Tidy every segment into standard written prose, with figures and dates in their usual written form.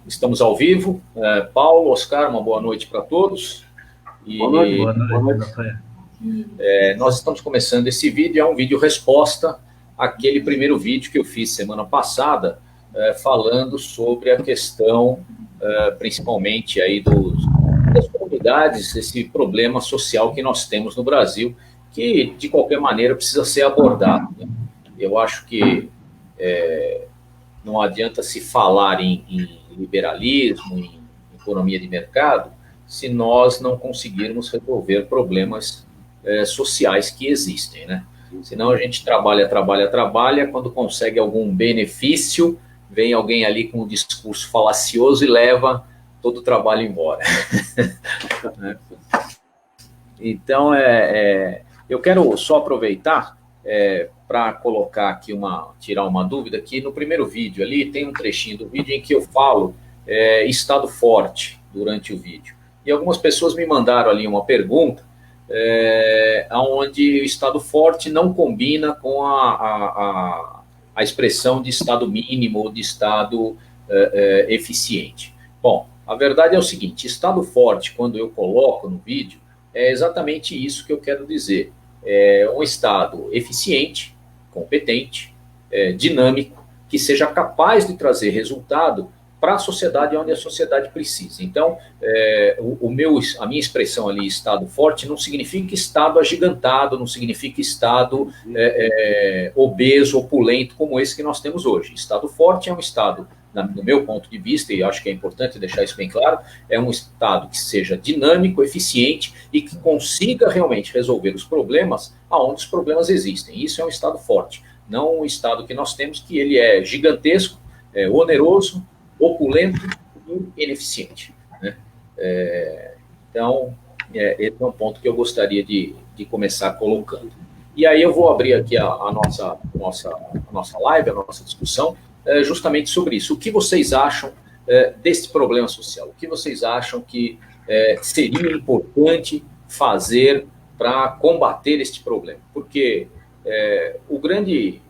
Estamos ao vivo. Paulo, Oscar, uma boa noite para todos. Boa noite, Rafael. Nós estamos começando esse vídeo, é um vídeo resposta àquele primeiro vídeo que eu fiz semana passada, falando sobre a questão, principalmente aí das comunidades, esse problema social que nós temos no Brasil, que de qualquer maneira precisa ser abordado, né? Eu acho que não adianta se falar em liberalismo, em economia de mercado, se nós não conseguirmos resolver problemas sociais que existem, né? Senão a gente trabalha, quando consegue algum benefício, vem alguém ali com um discurso falacioso e leva todo o trabalho embora. Então, eu quero só aproveitar para colocar aqui tirar uma dúvida, que no primeiro vídeo ali tem um trechinho do vídeo em que eu falo estado forte durante o vídeo. E algumas pessoas me mandaram ali uma pergunta onde o estado forte não combina com a expressão de estado mínimo ou de estado eficiente. Bom, a verdade é o seguinte: estado forte, quando eu coloco no vídeo, é exatamente isso que eu quero dizer. É um estado eficiente, competente, dinâmico, que seja capaz de trazer resultado para a sociedade onde a sociedade precisa. Então, a minha expressão ali, estado forte, não significa estado agigantado, não significa estado obeso, opulento, como esse que nós temos hoje. Estado forte é um estado, no meu ponto de vista, e acho que é importante deixar isso bem claro, é um estado que seja dinâmico, eficiente e que consiga realmente resolver os problemas aonde os problemas existem. Isso é um estado forte, não um estado que nós temos, que ele é gigantesco, oneroso, opulento e ineficiente, né? Então, esse é um ponto que eu gostaria de começar colocando. E aí eu vou abrir aqui a nossa live, a nossa discussão, justamente sobre isso. O que vocês acham desse problema social? O que vocês acham que seria importante fazer para combater este problema? Porque o grande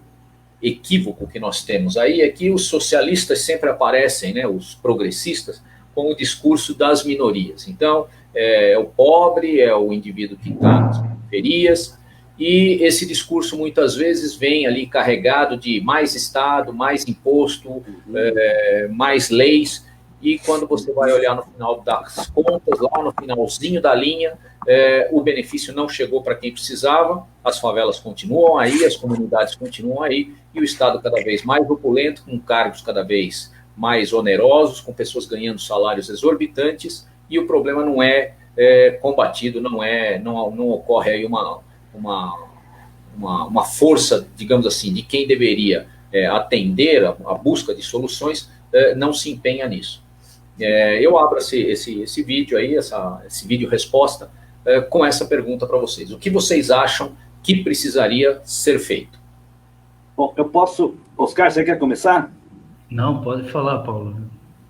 equívoco que nós temos aí é que os socialistas sempre aparecem, né, os progressistas, com o discurso das minorias. Então, o pobre, é o indivíduo que está nas periferias, e esse discurso muitas vezes vem ali carregado de mais Estado, mais imposto, mais leis, e quando você vai olhar no final das contas, lá no finalzinho da linha, o benefício não chegou para quem precisava, as favelas continuam aí, as comunidades continuam aí, e o Estado cada vez mais opulento, com cargos cada vez mais onerosos, com pessoas ganhando salários exorbitantes, e o problema não é combatido, não ocorre aí uma força, digamos assim, de quem deveria atender a busca de soluções, não se empenha nisso. Eu abro esse vídeo aí, esse vídeo resposta, com essa pergunta para vocês. O que vocês acham que precisaria ser feito? Bom, eu posso... Oscar, você quer começar? Não, pode falar, Paulo.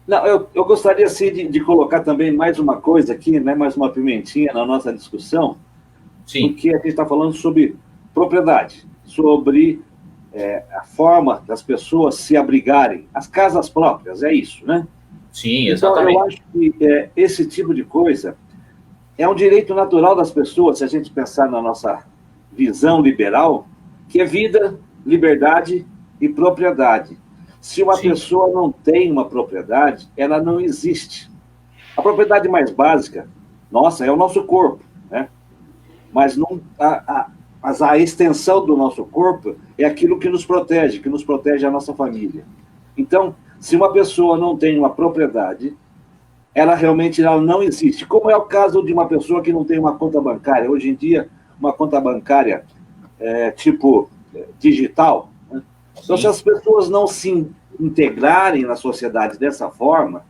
Não, eu gostaria, sim, de colocar também mais uma coisa aqui, né, mais uma pimentinha na nossa discussão. Sim. Porque a gente está falando sobre propriedade, sobre a forma das pessoas se abrigarem, as casas próprias, é isso, né? Sim, exatamente. Então, eu acho que esse tipo de coisa é um direito natural das pessoas, se a gente pensar na nossa visão liberal, que é vida, liberdade e propriedade. Se uma pessoa não tem uma propriedade, ela não existe. A propriedade mais básica, nossa, é o nosso corpo, né? Mas não, a extensão do nosso corpo é aquilo que nos protege a nossa família. Então, se uma pessoa não tem uma propriedade, ela realmente não existe. Como é o caso de uma pessoa que não tem uma conta bancária. Hoje em dia, uma conta bancária tipo digital, né? Então, se as pessoas não se integrarem na sociedade dessa forma,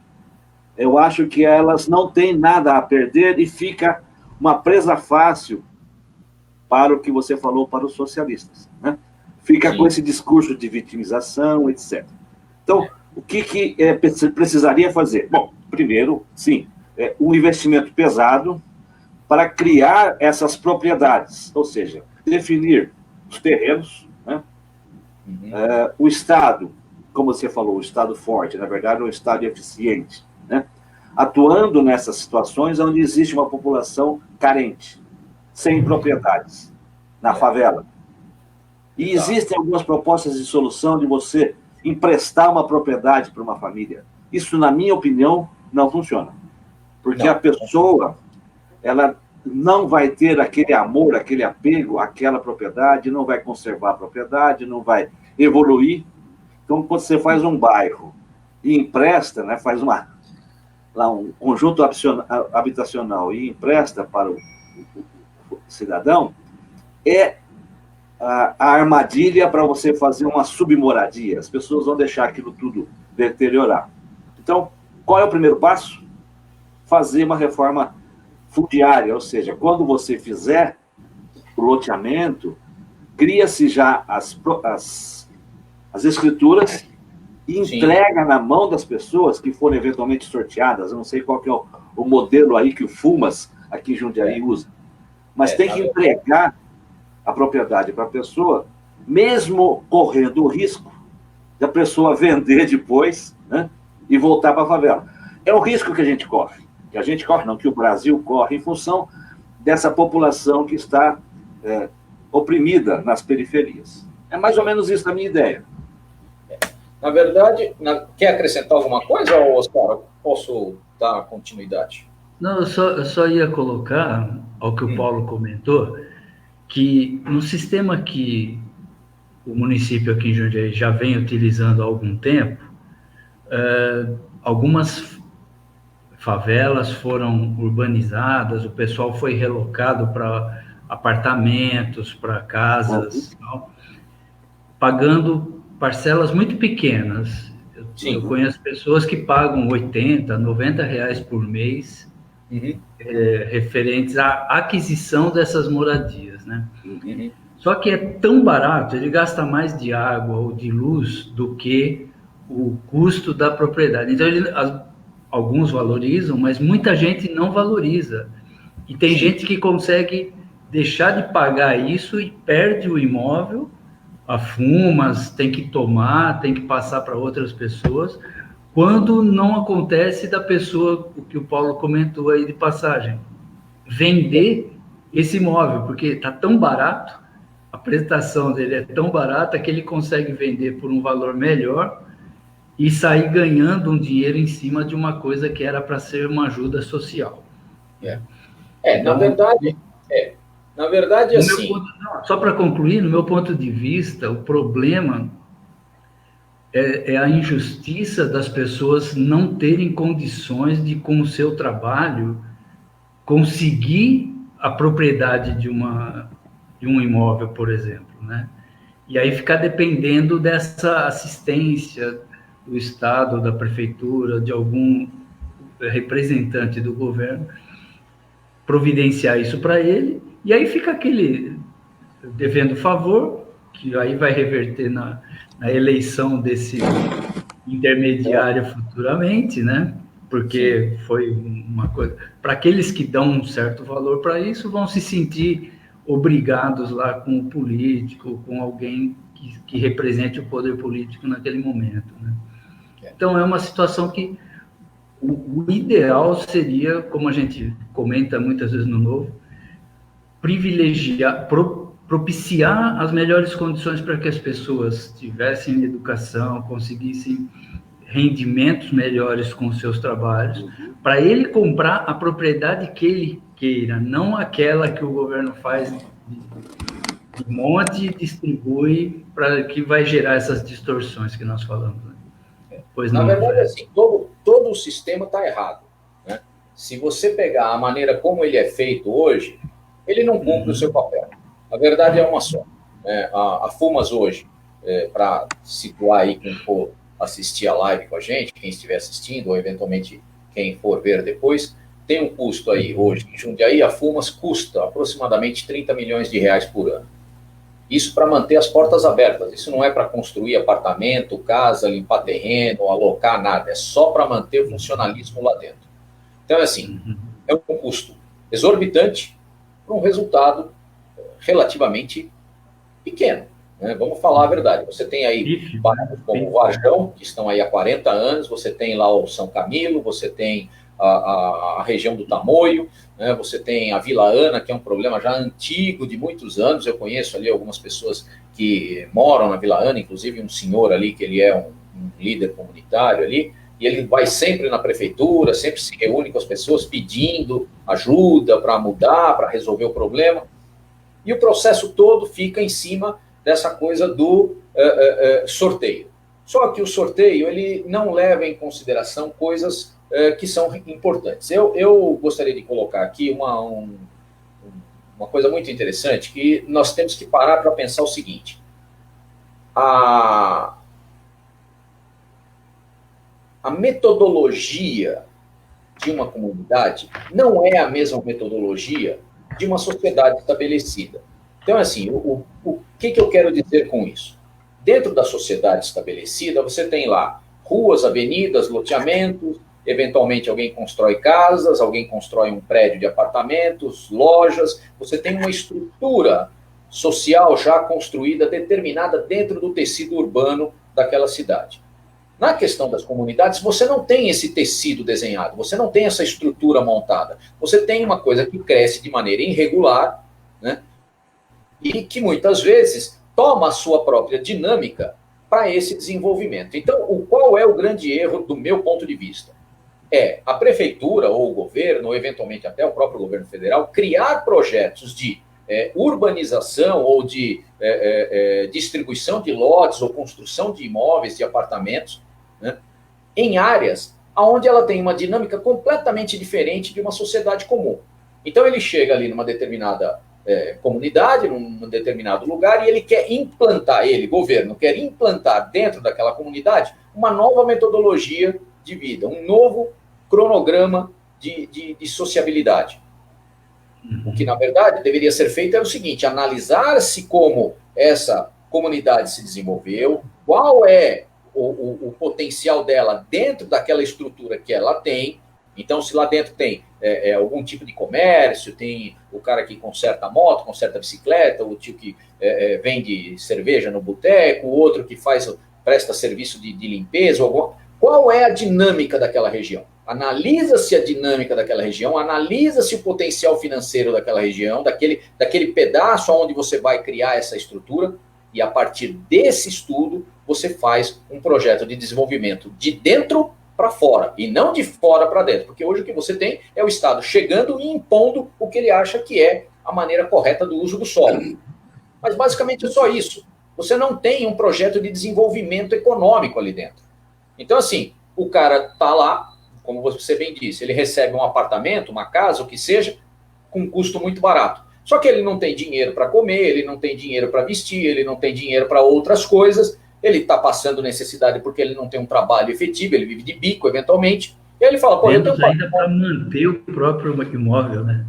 eu acho que elas não têm nada a perder e fica uma presa fácil para o que você falou para os socialistas, né? Fica com esse discurso de vitimização, etc. Então, o que precisaria fazer? Bom, primeiro, sim, um investimento pesado para criar essas propriedades, ou seja, definir os terrenos, né? O Estado como você falou, o Estado forte, na verdade, um Estado eficiente, né? Atuando nessas situações onde existe uma população carente, sem propriedades, na favela. E existem algumas propostas de solução de você emprestar uma propriedade para uma família. Isso, na minha opinião, não funciona. Porque a pessoa, ela não vai ter aquele amor, aquele apego àquela propriedade, não vai conservar a propriedade, não vai evoluir. Então, quando você faz um bairro e empresta, né, faz um conjunto habitacional e empresta para o cidadão, é a armadilha para você fazer uma submoradia. As pessoas vão deixar aquilo tudo deteriorar. Então, qual é o primeiro passo? Fazer uma reforma fundiária, ou seja, quando você fizer o loteamento, cria-se já as escrituras e entrega na mão das pessoas que forem eventualmente sorteadas. Eu não sei qual que é o modelo aí que o FUMAS, aqui em Jundiaí, usa. Mas tem que entregar a propriedade para a pessoa, mesmo correndo o risco da pessoa vender depois, né, e voltar para a favela. É um risco que a gente corre. Que o Brasil corre em função dessa população que está oprimida nas periferias. É mais ou menos isso a minha ideia. Na verdade, quer acrescentar alguma coisa, Oscar? Posso dar continuidade? Não, eu só ia colocar, ao que o Paulo comentou, que no sistema que o município aqui em Jundiaí já vem utilizando há algum tempo, algumas favelas foram urbanizadas, o pessoal foi relocado para apartamentos, para casas, pagando parcelas muito pequenas. Eu conheço pessoas que pagam 80, 90 reais por mês, referentes à aquisição dessas moradias, né? Só que é tão barato, ele gasta mais de água ou de luz do que o custo da propriedade. Então, alguns valorizam, mas muita gente não valoriza. E tem gente que consegue deixar de pagar isso e perde o imóvel, a FUMAS tem que tomar, tem que passar para outras pessoas, quando não acontece da pessoa, o que o Paulo comentou aí de passagem, vender esse imóvel, porque está tão barato, a prestação dele é tão barata que ele consegue vender por um valor melhor e sair ganhando um dinheiro em cima de uma coisa que era para ser uma ajuda social. Então, na verdade, assim... Só para concluir, no meu ponto de vista, o problema é a injustiça das pessoas não terem condições de, com o seu trabalho, conseguir a propriedade de um imóvel, por exemplo, né? E aí ficar dependendo dessa assistência do Estado, da Prefeitura, de algum representante do governo, providenciar isso para ele, e aí fica aquele devendo favor, que aí vai reverter na eleição desse intermediário futuramente, né? Porque foi uma coisa... Para aqueles que dão um certo valor para isso, vão se sentir obrigados lá com o político, com alguém que represente o poder político naquele momento, né? Então, é uma situação que o ideal seria, como a gente comenta muitas vezes no Novo, privilegiar, propiciar as melhores condições para que as pessoas tivessem educação, conseguissem rendimentos melhores com seus trabalhos, para ele comprar a propriedade que ele queira, não aquela que o governo faz de monte e distribui, para que vai gerar essas distorções que nós falamos. Pois não, na verdade, assim, todo o sistema está errado, né? Se você pegar a maneira como ele é feito hoje, ele não cumpre o seu papel. A verdade é uma só, né? A FUMAS hoje, para situar aí quem for assistir a live com a gente, quem estiver assistindo, ou eventualmente quem for ver depois, tem um custo aí hoje. Em Jundiaí, a FUMAS custa aproximadamente 30 milhões de reais por ano. Isso para manter as portas abertas. Isso não é para construir apartamento, casa, limpar terreno, alocar nada. É só para manter o funcionalismo lá dentro. Então, assim, é um custo exorbitante para um resultado relativamente pequeno. né? Vamos falar a verdade. Você tem aí bairros como o Varjão, que estão aí há 40 anos, você tem lá o São Camilo, você tem a região do Tamoio, né? Você tem a Vila Ana, que é um problema já antigo, de muitos anos. Eu conheço ali algumas pessoas que moram na Vila Ana, inclusive um senhor ali, que ele é um líder comunitário ali, e ele vai sempre na prefeitura, sempre se reúne com as pessoas pedindo ajuda para mudar, para resolver o problema. E o processo todo fica em cima dessa coisa do sorteio. Só que o sorteio ele não leva em consideração coisas que são importantes. Eu gostaria de colocar aqui uma coisa muito interessante, que nós temos que parar para pensar o seguinte. A metodologia de uma comunidade não é a mesma metodologia de uma sociedade estabelecida. Então, assim, o que eu quero dizer com isso? Dentro da sociedade estabelecida, você tem lá ruas, avenidas, loteamentos, eventualmente alguém constrói casas, alguém constrói um prédio de apartamentos, lojas, você tem uma estrutura social já construída, determinada dentro do tecido urbano daquela cidade. Na questão das comunidades, você não tem esse tecido desenhado, você não tem essa estrutura montada. Você tem uma coisa que cresce de maneira irregular, né? E que muitas vezes toma a sua própria dinâmica para esse desenvolvimento. Então, qual é o grande erro do meu ponto de vista? É a prefeitura ou o governo, ou eventualmente até o próprio governo federal, criar projetos de urbanização ou de distribuição de lotes ou construção de imóveis, de apartamentos, né, em áreas onde ela tem uma dinâmica completamente diferente de uma sociedade comum. Então ele chega ali numa determinada comunidade, num determinado lugar, e ele quer implantar, governo, quer implantar dentro daquela comunidade uma nova metodologia de vida, um novo cronograma de sociabilidade. O que, na verdade, deveria ser feito era o seguinte: analisar-se como essa comunidade se desenvolveu, qual é o potencial dela dentro daquela estrutura que ela tem. Então, se lá dentro tem algum tipo de comércio, tem o cara que conserta moto, conserta bicicleta, o tio que vende cerveja no boteco, o outro que presta serviço de limpeza, qual é a dinâmica daquela região? Analisa-se a dinâmica daquela região, analisa-se o potencial financeiro daquela região, daquele pedaço onde você vai criar essa estrutura, e a partir desse estudo, você faz um projeto de desenvolvimento de dentro para fora, e não de fora para dentro, porque hoje o que você tem é o Estado chegando e impondo o que ele acha que é a maneira correta do uso do solo. Mas basicamente é só isso. Você não tem um projeto de desenvolvimento econômico ali dentro. Então, assim, o cara está lá, como você bem disse, ele recebe um apartamento, uma casa, o que seja, com um custo muito barato. Só que ele não tem dinheiro para comer, ele não tem dinheiro para vestir, ele não tem dinheiro para outras coisas, ele está passando necessidade porque ele não tem um trabalho efetivo, ele vive de bico, eventualmente, e aí ele fala, pô, eu tenho ainda para manter o próprio imóvel, né?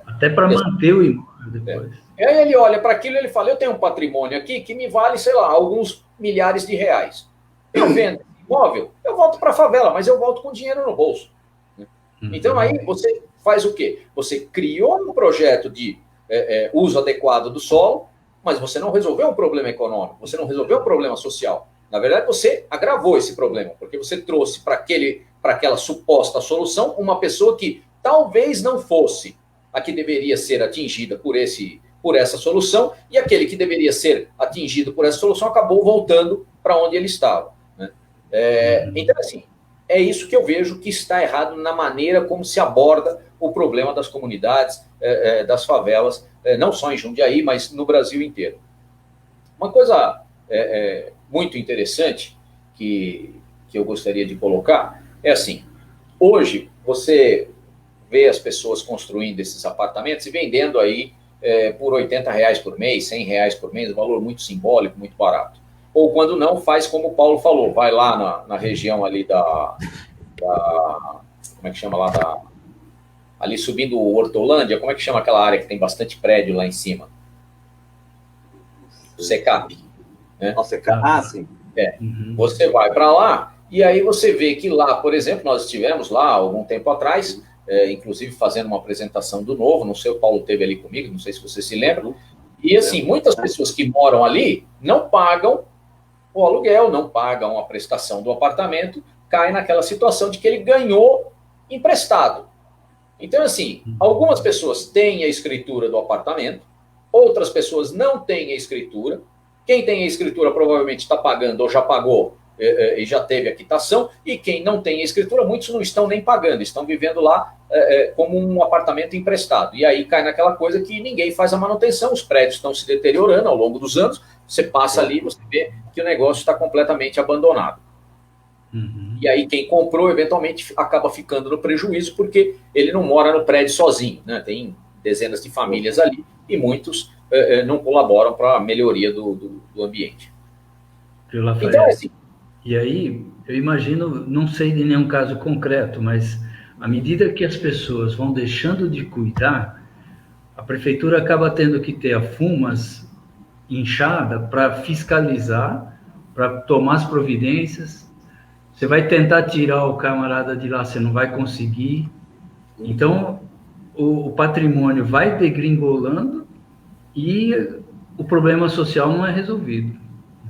Até para manter o imóvel depois. E aí ele olha para aquilo e ele fala, eu tenho um patrimônio aqui que me vale, sei lá, alguns milhares de reais. Eu vendo imóvel, eu volto para a favela, mas eu volto com dinheiro no bolso. Então aí você faz o quê? Você criou um projeto de uso adequado do solo, mas você não resolveu um problema econômico, você não resolveu um problema social. Na verdade, você agravou esse problema, porque você trouxe para aquela suposta solução uma pessoa que talvez não fosse a que deveria ser atingida por essa solução, e aquele que deveria ser atingido por essa solução acabou voltando para onde ele estava. Né? Então, assim, é isso que eu vejo que está errado na maneira como se aborda o problema das comunidades, das favelas, não só em Jundiaí, mas no Brasil inteiro. Uma coisa muito interessante que eu gostaria de colocar é assim, hoje você vê as pessoas construindo esses apartamentos e vendendo aí por R$80 por mês, R$100 por mês, um valor muito simbólico, muito barato. Ou quando não, faz como o Paulo falou, vai lá na região ali como é que chama lá, ali subindo o Hortolândia, como é que chama aquela área que tem bastante prédio lá em cima? O Secap. Né? O Secap, ah, sim. Você vai para lá e aí você vê que lá, por exemplo, nós estivemos lá algum tempo atrás, inclusive fazendo uma apresentação do Novo, não sei, o Paulo teve ali comigo, não sei se você se lembra, E, assim, muitas pessoas que moram ali não pagam o aluguel, não pagam a prestação do apartamento, cai naquela situação de que ele ganhou emprestado. Então, assim, algumas pessoas têm a escritura do apartamento, outras pessoas não têm a escritura. Quem tem a escritura provavelmente está pagando ou já pagou e já teve a quitação, e quem não tem a escritura, muitos não estão nem pagando, estão vivendo lá como um apartamento emprestado. E aí cai naquela coisa que ninguém faz a manutenção, os prédios estão se deteriorando ao longo dos anos, você passa ali e você vê que o negócio está completamente abandonado. Uhum. E aí quem comprou, eventualmente, acaba ficando no prejuízo, porque ele não mora no prédio sozinho, né? Tem dezenas de famílias ali, e muitos não colaboram para a melhoria do ambiente. Então, assim, e aí, eu imagino, não sei de nenhum caso concreto, mas à medida que as pessoas vão deixando de cuidar, a prefeitura acaba tendo que ter a FUMAS inchada para fiscalizar, para tomar as providências. Você vai tentar tirar o camarada de lá, você não vai conseguir. Então, o patrimônio vai degringolando e o problema social não é resolvido.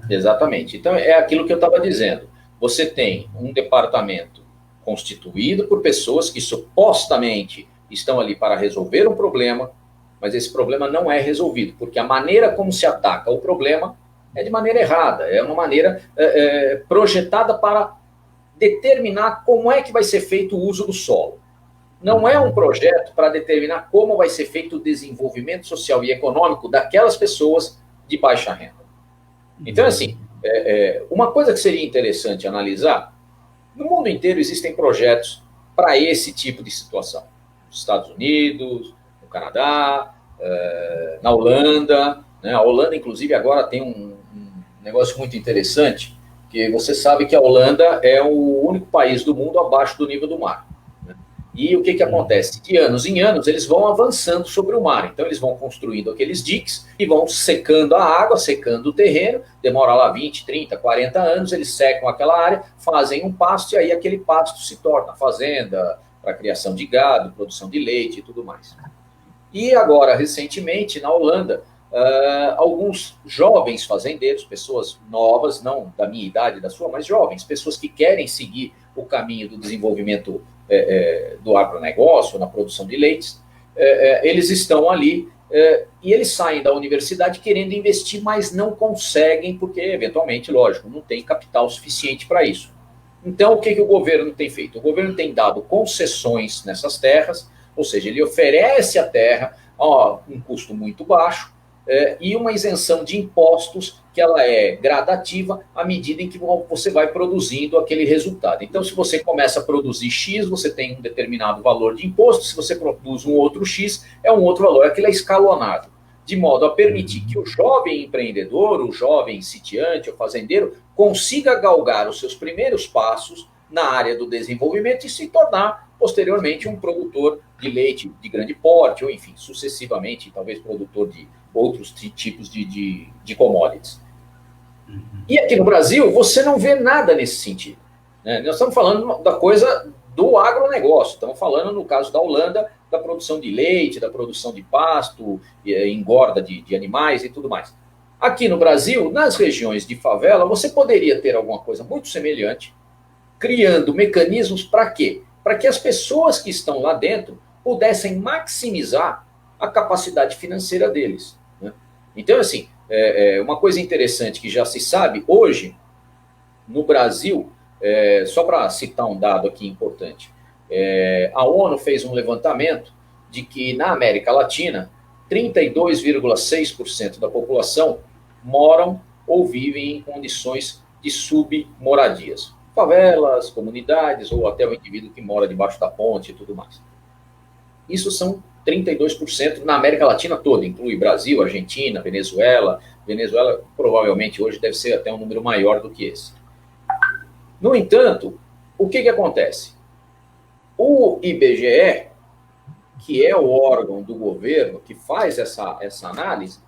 Exatamente. Então, é aquilo que eu estava dizendo. Você tem um departamento constituído por pessoas que supostamente estão ali para resolver um problema, mas esse problema não é resolvido, porque a maneira como se ataca o problema é de maneira errada, é uma maneira projetada para determinar como é que vai ser feito o uso do solo. Não é um projeto para determinar como vai ser feito o desenvolvimento social e econômico daquelas pessoas de baixa renda. Então, assim, uma coisa que seria interessante analisar, no mundo inteiro existem projetos para esse tipo de situação. Nos Estados Unidos, no Canadá, na Holanda, né? A Holanda, inclusive, agora tem um negócio muito interessante, que você sabe que a Holanda é o único país do mundo abaixo do nível do mar. E o que acontece? De anos em anos, eles vão avançando sobre o mar. Então, eles vão construindo aqueles diques e vão secando a água, secando o terreno. Demora lá 20, 30, 40 anos, eles secam aquela área, fazem um pasto, e aí aquele pasto se torna fazenda para criação de gado, produção de leite e tudo mais. E agora, recentemente, na Holanda, alguns jovens fazendeiros, pessoas novas, não da minha idade, da sua, mas jovens, pessoas que querem seguir o caminho do desenvolvimento do agronegócio, na produção de leites, eles estão ali e eles saem da universidade querendo investir, mas não conseguem, porque, eventualmente, lógico, não tem capital suficiente para isso. Então, o que o governo tem feito? O governo tem dado concessões nessas terras, ou seja, ele oferece a terra a um custo muito baixo, e uma isenção de impostos que ela é gradativa à medida em que você vai produzindo aquele resultado. Então, se você começa a produzir X, você tem um determinado valor de imposto, se você produz um outro X, é um outro valor, aquilo é escalonado, de modo a permitir que o jovem empreendedor, o jovem sitiante, o fazendeiro, consiga galgar os seus primeiros passos na área do desenvolvimento e se tornar, posteriormente, um produtor de leite de grande porte, ou enfim, sucessivamente, talvez produtor de outros tipos de commodities. E aqui no Brasil, você não vê nada nesse sentido, né? Nós estamos falando da coisa do agronegócio, estamos falando, no caso da Holanda, da produção de leite, da produção de pasto, engorda de animais e tudo mais. Aqui no Brasil, nas regiões de favela, você poderia ter alguma coisa muito semelhante, criando mecanismos para quê? Para que as pessoas que estão lá dentro pudessem maximizar a capacidade financeira deles. Então, assim, uma coisa interessante que já se sabe, hoje, no Brasil, só para citar um dado aqui importante, a ONU fez um levantamento de que na América Latina, 32,6% da população moram ou vivem em condições de submoradias. Favelas, comunidades, ou até o indivíduo que mora debaixo da ponte e tudo mais. Isso são 32% na América Latina toda, inclui Brasil, Argentina, Venezuela. Venezuela provavelmente hoje deve ser até um número maior do que esse. No entanto, o que acontece? O IBGE, que é o órgão do governo que faz essa análise,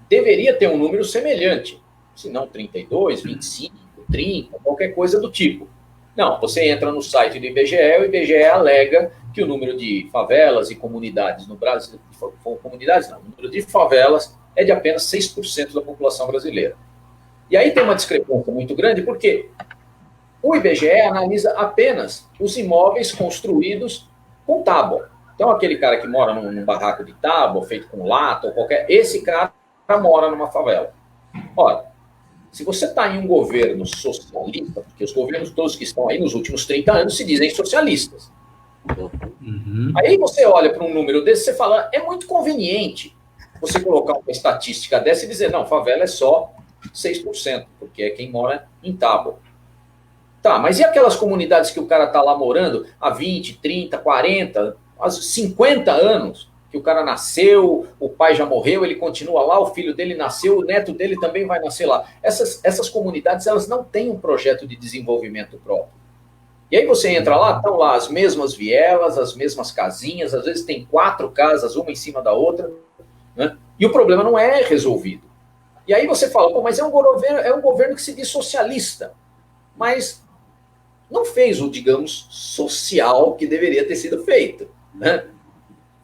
deveria ter um número semelhante, se não 32, 25, 30, qualquer coisa do tipo. Não, você entra no site do IBGE, o IBGE alega que o número de favelas e comunidades no Brasil, comunidades não, o número de favelas é de apenas 6% da população brasileira. E aí tem uma discrepância muito grande, porque o IBGE analisa apenas os imóveis construídos com tábua. Então, aquele cara que mora num barraco de tábua, feito com lata ou qualquer... Esse cara mora numa favela. Ora, se você está em um governo socialista, porque os governos todos que estão aí nos últimos 30 anos se dizem socialistas. Uhum. Aí você olha para um número desse e você fala, é muito conveniente você colocar uma estatística dessa e dizer, não, favela é só 6%, porque é quem mora em tábua. Tá, mas e aquelas comunidades que o cara está lá morando há 20, 30, 40, 50 anos, que o cara nasceu, o pai já morreu, ele continua lá, o filho dele nasceu, o neto dele também vai nascer lá. Essas comunidades, elas não têm um projeto de desenvolvimento próprio. E aí você entra lá, estão lá as mesmas vielas, as mesmas casinhas, às vezes tem 4 casas, uma em cima da outra, né? E o problema não é resolvido. E aí você fala, pô, mas é um governo que se diz socialista, mas não fez o, digamos, social que deveria ter sido feito, né?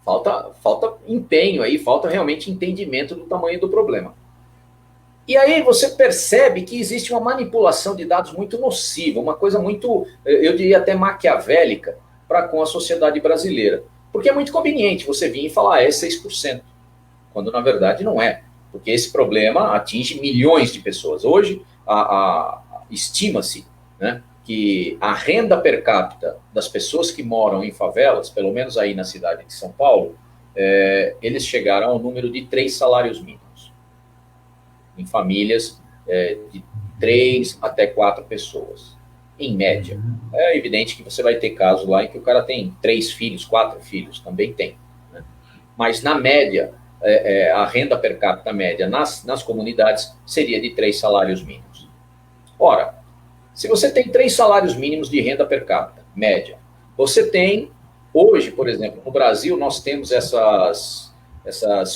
Falta empenho aí, falta realmente entendimento do tamanho do problema. E aí você percebe que existe uma manipulação de dados muito nociva, uma coisa muito, eu diria até maquiavélica, para com a sociedade brasileira. Porque é muito conveniente você vir e falar, é 6%, quando na verdade não é. Porque esse problema atinge milhões de pessoas. Hoje, estima-se, né, que a renda per capita das pessoas que moram em favelas, pelo menos aí na cidade de São Paulo, eles chegaram ao número de 3 salários mínimos. Em famílias de 3 até 4 pessoas, em média. É evidente que você vai ter casos lá em que o cara tem 3 filhos, 4 filhos, também tem, né? Mas na média, a renda per capita média nas comunidades seria de 3 salários mínimos. Ora, se você tem 3 salários mínimos de renda per capita, média, você tem, hoje, por exemplo, no Brasil, nós temos essas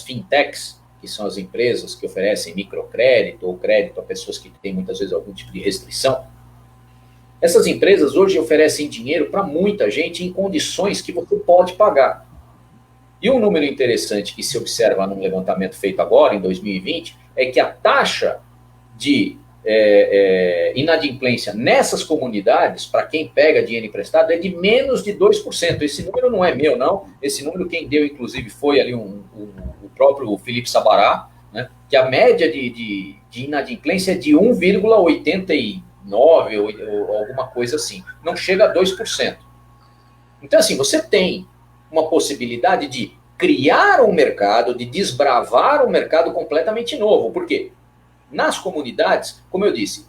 fintechs, que são as empresas que oferecem microcrédito ou crédito a pessoas que têm muitas vezes algum tipo de restrição. Essas empresas hoje oferecem dinheiro para muita gente em condições que você pode pagar. E um número interessante que se observa num levantamento feito agora, em 2020, é que a taxa de inadimplência nessas comunidades, para quem pega dinheiro emprestado, é de menos de 2%. Esse número não é meu, não. Esse número quem deu, inclusive, foi ali o próprio Felipe Sabará, né, que a média de inadimplência é de 1,89% ou alguma coisa assim. Não chega a 2%. Então, assim, você tem uma possibilidade de criar um mercado, de desbravar um mercado completamente novo. Por quê? Nas comunidades, como eu disse,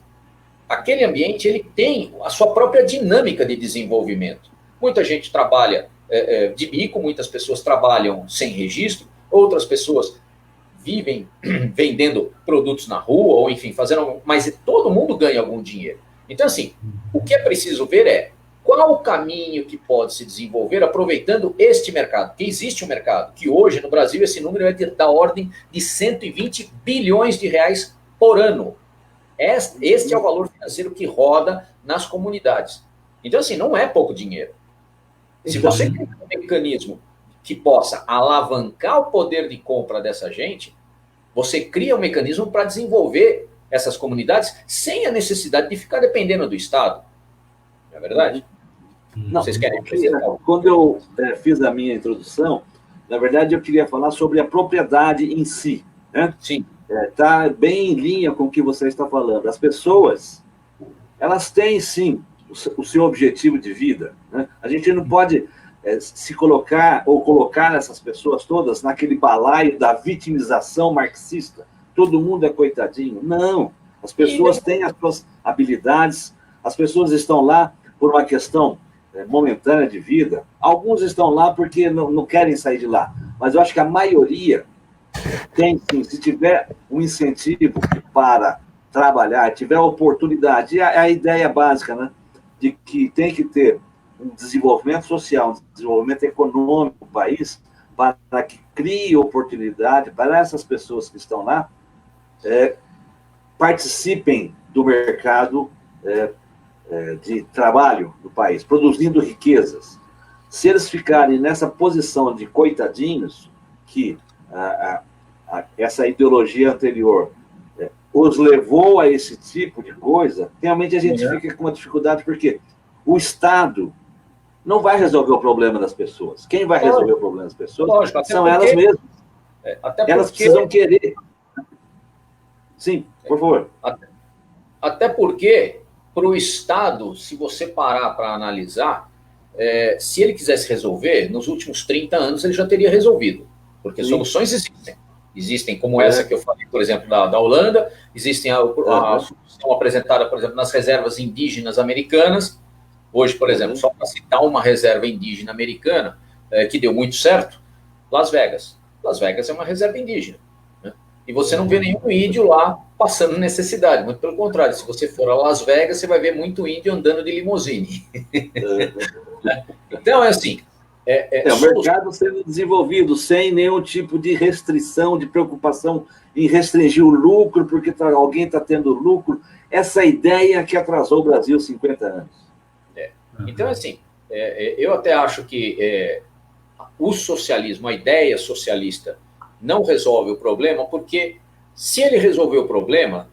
aquele ambiente ele tem a sua própria dinâmica de desenvolvimento. Muita gente trabalha de bico, muitas pessoas trabalham sem registro, outras pessoas vivem vendendo produtos na rua, ou enfim, mas todo mundo ganha algum dinheiro. Então, assim, o que é preciso ver é qual o caminho que pode se desenvolver aproveitando este mercado, porque existe um mercado, que hoje no Brasil esse número é da ordem de 120 bilhões de reais por ano. Este é o valor financeiro que roda nas comunidades. Então, assim, não é pouco dinheiro. Se você tem um mecanismo que possa alavancar o poder de compra dessa gente, você cria um mecanismo para desenvolver essas comunidades sem a necessidade de ficar dependendo do Estado. Não é verdade? Não, vocês querem apresentar? Quando eu fiz a minha introdução, na verdade eu queria falar sobre a propriedade em si, né? Sim. Está bem em linha com o que você está falando. As pessoas, elas têm, sim, o seu objetivo de vida, né? A gente não pode se colocar ou colocar essas pessoas todas naquele balaio da vitimização marxista. Todo mundo é coitadinho. Não. As pessoas têm as suas habilidades, as pessoas estão lá por uma questão momentânea de vida. Alguns estão lá porque não querem sair de lá. Mas eu acho que a maioria tem, sim, se tiver um incentivo para trabalhar, tiver oportunidade, a ideia básica, né, de que tem que ter um desenvolvimento social, um desenvolvimento econômico do país, para que crie oportunidade para essas pessoas que estão lá participem do mercado de trabalho do país, produzindo riquezas. Se eles ficarem nessa posição de coitadinhos, que essa ideologia anterior os levou a esse tipo de coisa, realmente a gente fica com uma dificuldade, porque o Estado não vai resolver o problema das pessoas. Quem vai resolver o problema das pessoas são elas mesmas. Elas precisam querer. Sim, por favor. Até porque, para o Estado, se você parar para analisar, se ele quisesse resolver, nos últimos 30 anos ele já teria resolvido. Porque soluções existem. Existem como essa que eu falei, por exemplo, da Holanda, existem a solução apresentada, por exemplo, nas reservas indígenas americanas. Hoje, por exemplo, só para citar uma reserva indígena americana, que deu muito certo, Las Vegas. Las Vegas é uma reserva indígena. Né? E você não vê nenhum índio lá passando necessidade. Muito pelo contrário, se você for a Las Vegas, você vai ver muito índio andando de limusine. Então, é assim... o mercado sendo desenvolvido sem nenhum tipo de restrição, de preocupação em restringir o lucro, porque alguém está tendo lucro. Essa ideia que atrasou o Brasil 50 anos. Então, assim, eu até acho que o socialismo, a ideia socialista, não resolve o problema, porque se ele resolver o problema,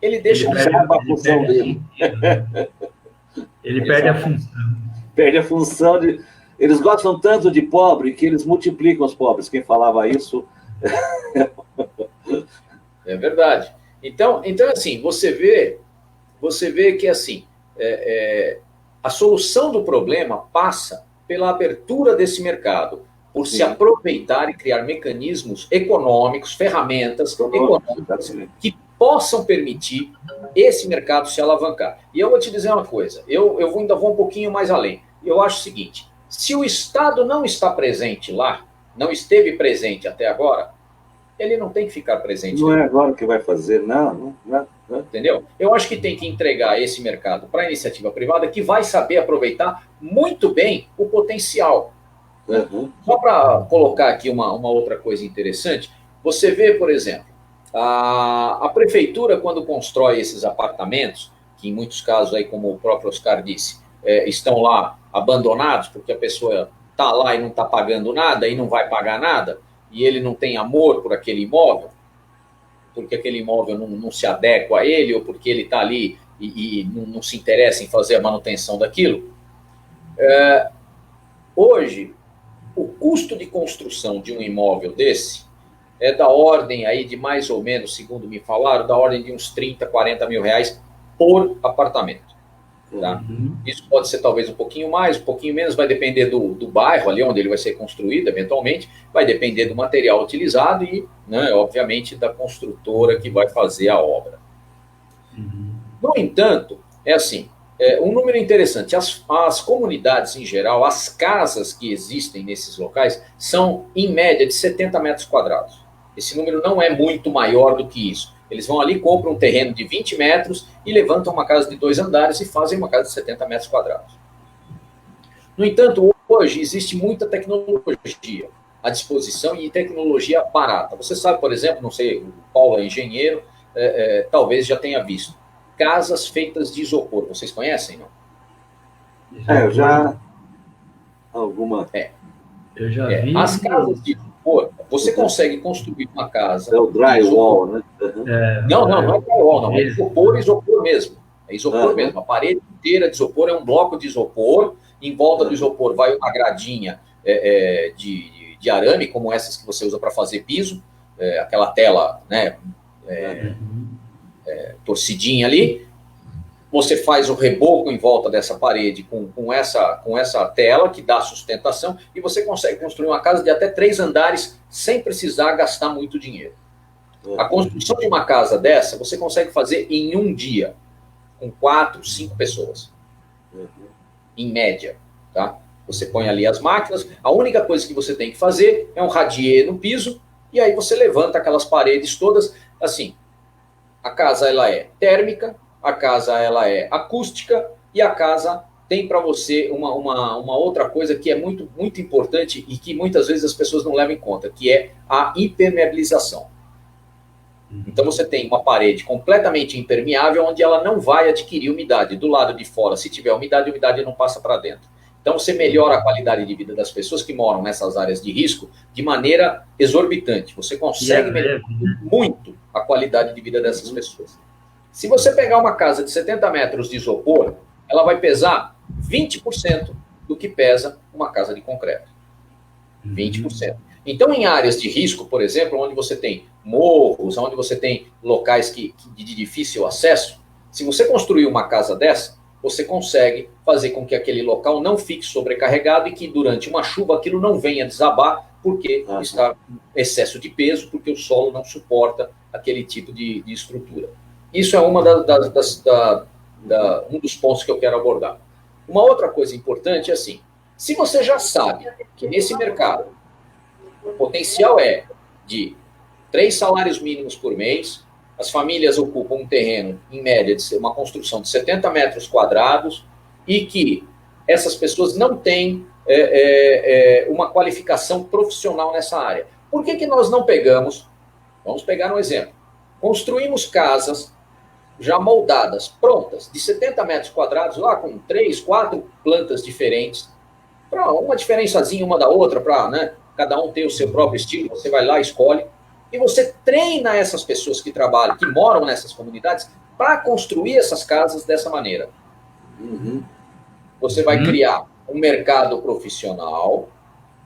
ele deixa de ser a função dele. Ele perde a função. Perde a função de... Eles gostam tanto de pobre que eles multiplicam os pobres. Quem falava isso... É verdade. Então, assim, você vê que, assim, a solução do problema passa pela abertura desse mercado, por se aproveitar e criar mecanismos econômicos, ferramentas econômicas que possam permitir esse mercado se alavancar. E eu vou te dizer uma coisa, eu ainda vou um pouquinho mais além. Eu acho o seguinte, se o Estado não está presente lá, não esteve presente até agora, ele não tem que ficar presente. Não é agora que vai fazer, não. Entendeu? Eu acho que tem que entregar esse mercado para a iniciativa privada, que vai saber aproveitar muito bem o potencial. Só para colocar aqui uma outra coisa interessante, você vê, por exemplo, a prefeitura, quando constrói esses apartamentos, que em muitos casos, aí, como o próprio Oscar disse, estão lá abandonados, porque a pessoa está lá e não está pagando nada, e não vai pagar nada, e ele não tem amor por aquele imóvel, porque aquele imóvel não se adequa a ele, ou porque ele está ali e não se interessa em fazer a manutenção daquilo. Hoje, o custo de construção de um imóvel desse é da ordem aí de mais ou menos, segundo me falaram, da ordem de uns 30, 40 mil reais por apartamento. Tá? Isso pode ser talvez um pouquinho mais, um pouquinho menos, vai depender do bairro ali onde ele vai ser construído, eventualmente, vai depender do material utilizado e, né, obviamente, da construtora que vai fazer a obra. No entanto, é assim, um número interessante, as comunidades em geral, as casas que existem nesses locais, são em média de 70 metros quadrados. Esse número não é muito maior do que isso. Eles vão ali, compram um terreno de 20 metros e levantam uma casa de 2 andares e fazem uma casa de 70 metros quadrados. No entanto, hoje existe muita tecnologia à disposição e tecnologia barata. Você sabe, por exemplo, não sei, o Paulo é engenheiro, talvez já tenha visto, casas feitas de isopor. Vocês conhecem, não? Eu já... Alguma... Eu já vi... As casas de isopor, você consegue construir uma casa... É o drywall, né? Não é drywall, não. É isopor mesmo. É isopor mesmo. A parede inteira de isopor é um bloco de isopor. Em volta do isopor vai uma gradinha de arame, como essas que você usa para fazer piso. Aquela tela, né, torcidinha ali. Você faz o reboco em volta dessa parede com essa tela que dá sustentação e você consegue construir uma casa de até 3 andares sem precisar gastar muito dinheiro. A construção de uma casa dessa você consegue fazer em um dia, com 4, 5 pessoas, em média. Tá? Você põe ali as máquinas, a única coisa que você tem que fazer é um radier no piso e aí você levanta aquelas paredes todas, assim, a casa ela é térmica, a casa ela é acústica e a casa tem para você uma outra coisa que é muito, muito importante e que muitas vezes as pessoas não levam em conta, que é a impermeabilização. Então você tem uma parede completamente impermeável onde ela não vai adquirir umidade. Do lado de fora, se tiver umidade, a umidade não passa para dentro. Então, você melhora a qualidade de vida das pessoas que moram nessas áreas de risco de maneira exorbitante. Você consegue melhorar muito a qualidade de vida dessas pessoas. Se você pegar uma casa de 70 metros de isopor, ela vai pesar 20% do que pesa uma casa de concreto. 20%. Então, em áreas de risco, por exemplo, onde você tem morros, onde você tem locais de difícil acesso, se você construir uma casa dessa, você consegue fazer com que aquele local não fique sobrecarregado e que durante uma chuva aquilo não venha desabar, porque está com excesso de peso, porque o solo não suporta aquele tipo de estrutura. Isso é um dos pontos que eu quero abordar. Uma outra coisa importante é assim, se você já sabe que nesse mercado o potencial é de 3 salários mínimos por mês, as famílias ocupam um terreno, em média, de uma construção de 70 metros quadrados e que essas pessoas não têm uma qualificação profissional nessa área. Por que nós não pegamos, vamos pegar um exemplo, construímos casas já moldadas, prontas, de 70 metros quadrados, lá com 3, 4 plantas diferentes, para uma diferençazinha uma da outra, para cada um ter o seu próprio estilo, você vai lá, escolhe, e você treina essas pessoas que trabalham, que moram nessas comunidades, para construir essas casas dessa maneira. Você vai criar um mercado profissional,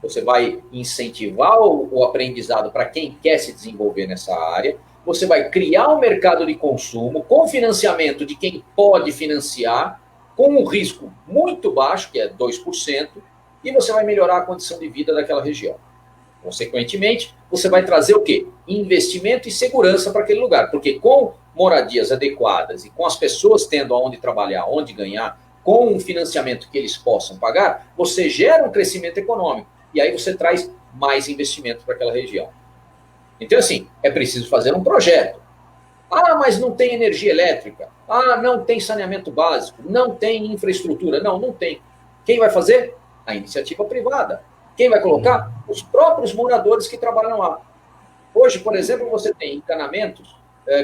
você vai incentivar o aprendizado para quem quer se desenvolver nessa área, você vai criar um mercado de consumo com financiamento de quem pode financiar, com um risco muito baixo, que é 2%, e você vai melhorar a condição de vida daquela região. Consequentemente, você vai trazer o quê? Investimento e segurança para aquele lugar, porque com moradias adequadas e com as pessoas tendo aonde trabalhar, onde ganhar, com um financiamento que eles possam pagar, você gera um crescimento econômico, e aí você traz mais investimento para aquela região. Então, assim, é preciso fazer um projeto. Ah, mas não tem energia elétrica. Ah, não tem saneamento básico. Não tem infraestrutura. Não tem. Quem vai fazer? A iniciativa privada. Quem vai colocar? Os próprios moradores que trabalham lá. Hoje, por exemplo, você tem encanamentos,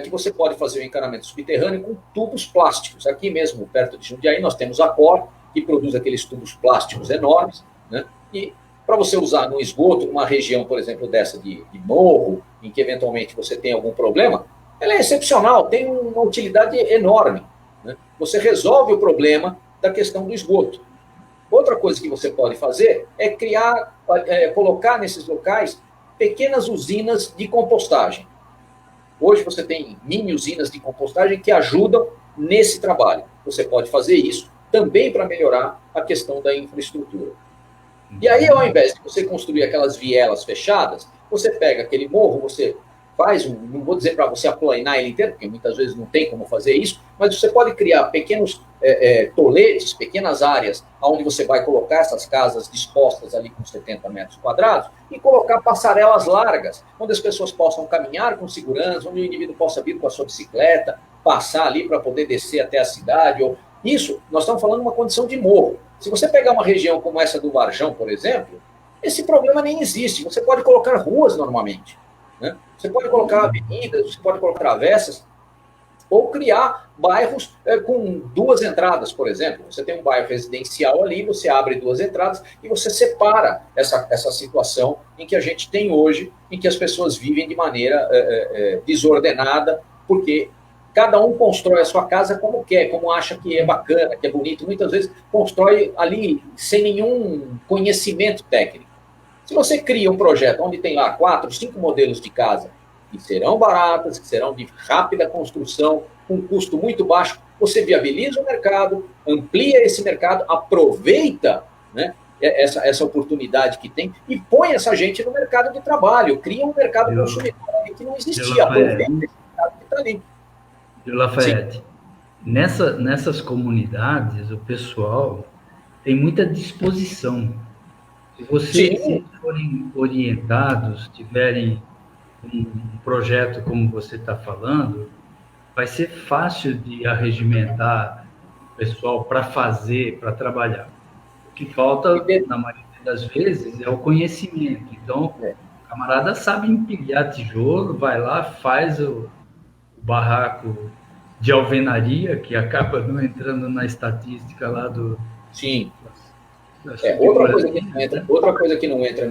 que você pode fazer um encanamento subterrâneo com tubos plásticos. Aqui mesmo, perto de Jundiaí, nós temos a Cor, que produz aqueles tubos plásticos enormes, né? E para você usar no esgoto, numa região, por exemplo, dessa de morro, em que eventualmente você tem algum problema, ela é excepcional, tem uma utilidade enorme, né? Você resolve o problema da questão do esgoto. Outra coisa que você pode fazer é colocar nesses locais pequenas usinas de compostagem. Hoje você tem mini usinas de compostagem que ajudam nesse trabalho. Você pode fazer isso também para melhorar a questão da infraestrutura. E aí, ao invés de você construir aquelas vielas fechadas, você pega aquele morro, você faz, não vou dizer para você aplanar ele inteiro, porque muitas vezes não tem como fazer isso, mas você pode criar pequenos toletes, pequenas áreas, onde você vai colocar essas casas dispostas ali com 70 metros quadrados e colocar passarelas largas, onde as pessoas possam caminhar com segurança, onde o indivíduo possa vir com a sua bicicleta, passar ali para poder descer até a cidade. Isso, nós estamos falando de uma condição de morro. Se você pegar uma região como essa do Varjão, por exemplo, esse problema nem existe. Você pode colocar ruas normalmente, né? Você pode colocar avenidas, você pode colocar travessas, ou criar bairros com 2 entradas, por exemplo. Você tem um bairro residencial ali, você abre 2 entradas e você separa essa situação em que a gente tem hoje, em que as pessoas vivem de maneira desordenada, porque cada um constrói a sua casa como quer, como acha que é bacana, que é bonito. Muitas vezes constrói ali sem nenhum conhecimento técnico. Se você cria um projeto onde tem lá 4, 5 modelos de casa, que serão baratas, que serão de rápida construção, com custo muito baixo, você viabiliza o mercado, amplia esse mercado, aproveita, né, essa oportunidade que tem e põe essa gente no mercado de trabalho, cria um mercado consumidor que não existia, aproveita esse mercado que está ali. Lafayette, nessas comunidades, o pessoal tem muita disposição. Se vocês forem orientados, tiverem um projeto como você está falando, vai ser fácil de arregimentar o pessoal para fazer, para trabalhar. O que falta, na maioria das vezes, é o conhecimento. Então, o camarada sabe empilhar tijolo, vai lá, faz o barraco de alvenaria, que acaba não entrando na estatística lá do... Sim. Outra coisa que não entra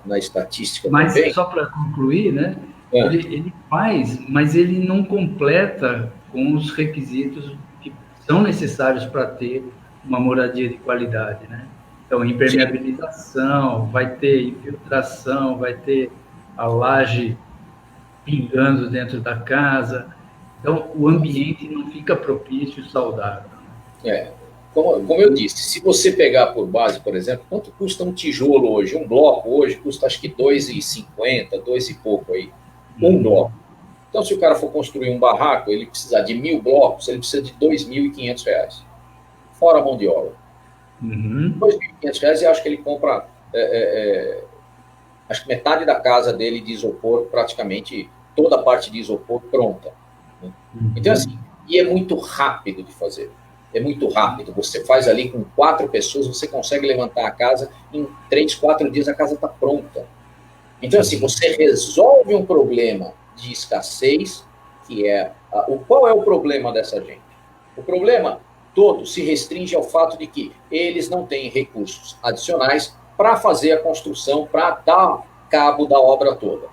na estatística mas também... Só para concluir, né? Ele faz, mas ele não completa com os requisitos que são necessários para ter uma moradia de qualidade, né? Então, impermeabilização, vai ter infiltração, vai ter a laje pingando dentro da casa. Então, o ambiente não fica propício, saudável. Como eu disse, se você pegar por base, por exemplo, quanto custa um tijolo hoje? Um bloco hoje custa acho que R$2,50, 2 e pouco aí. Um bloco. Então, se o cara for construir um barraco, ele precisar de 1.000 blocos, ele precisa de R$2.500. Fora a mão de obra. R$2.500, eu acho que ele compra acho que metade da casa dele de isopor, praticamente toda a parte de isopor pronta. Né? Então, assim, e é muito rápido de fazer. É muito rápido. Você faz ali com 4 pessoas, você consegue levantar a casa, em 3, 4 dias a casa está pronta. Então, assim, você resolve um problema de escassez, que é... Qual é o problema dessa gente? O problema todo se restringe ao fato de que eles não têm recursos adicionais para fazer a construção, para dar cabo da obra toda.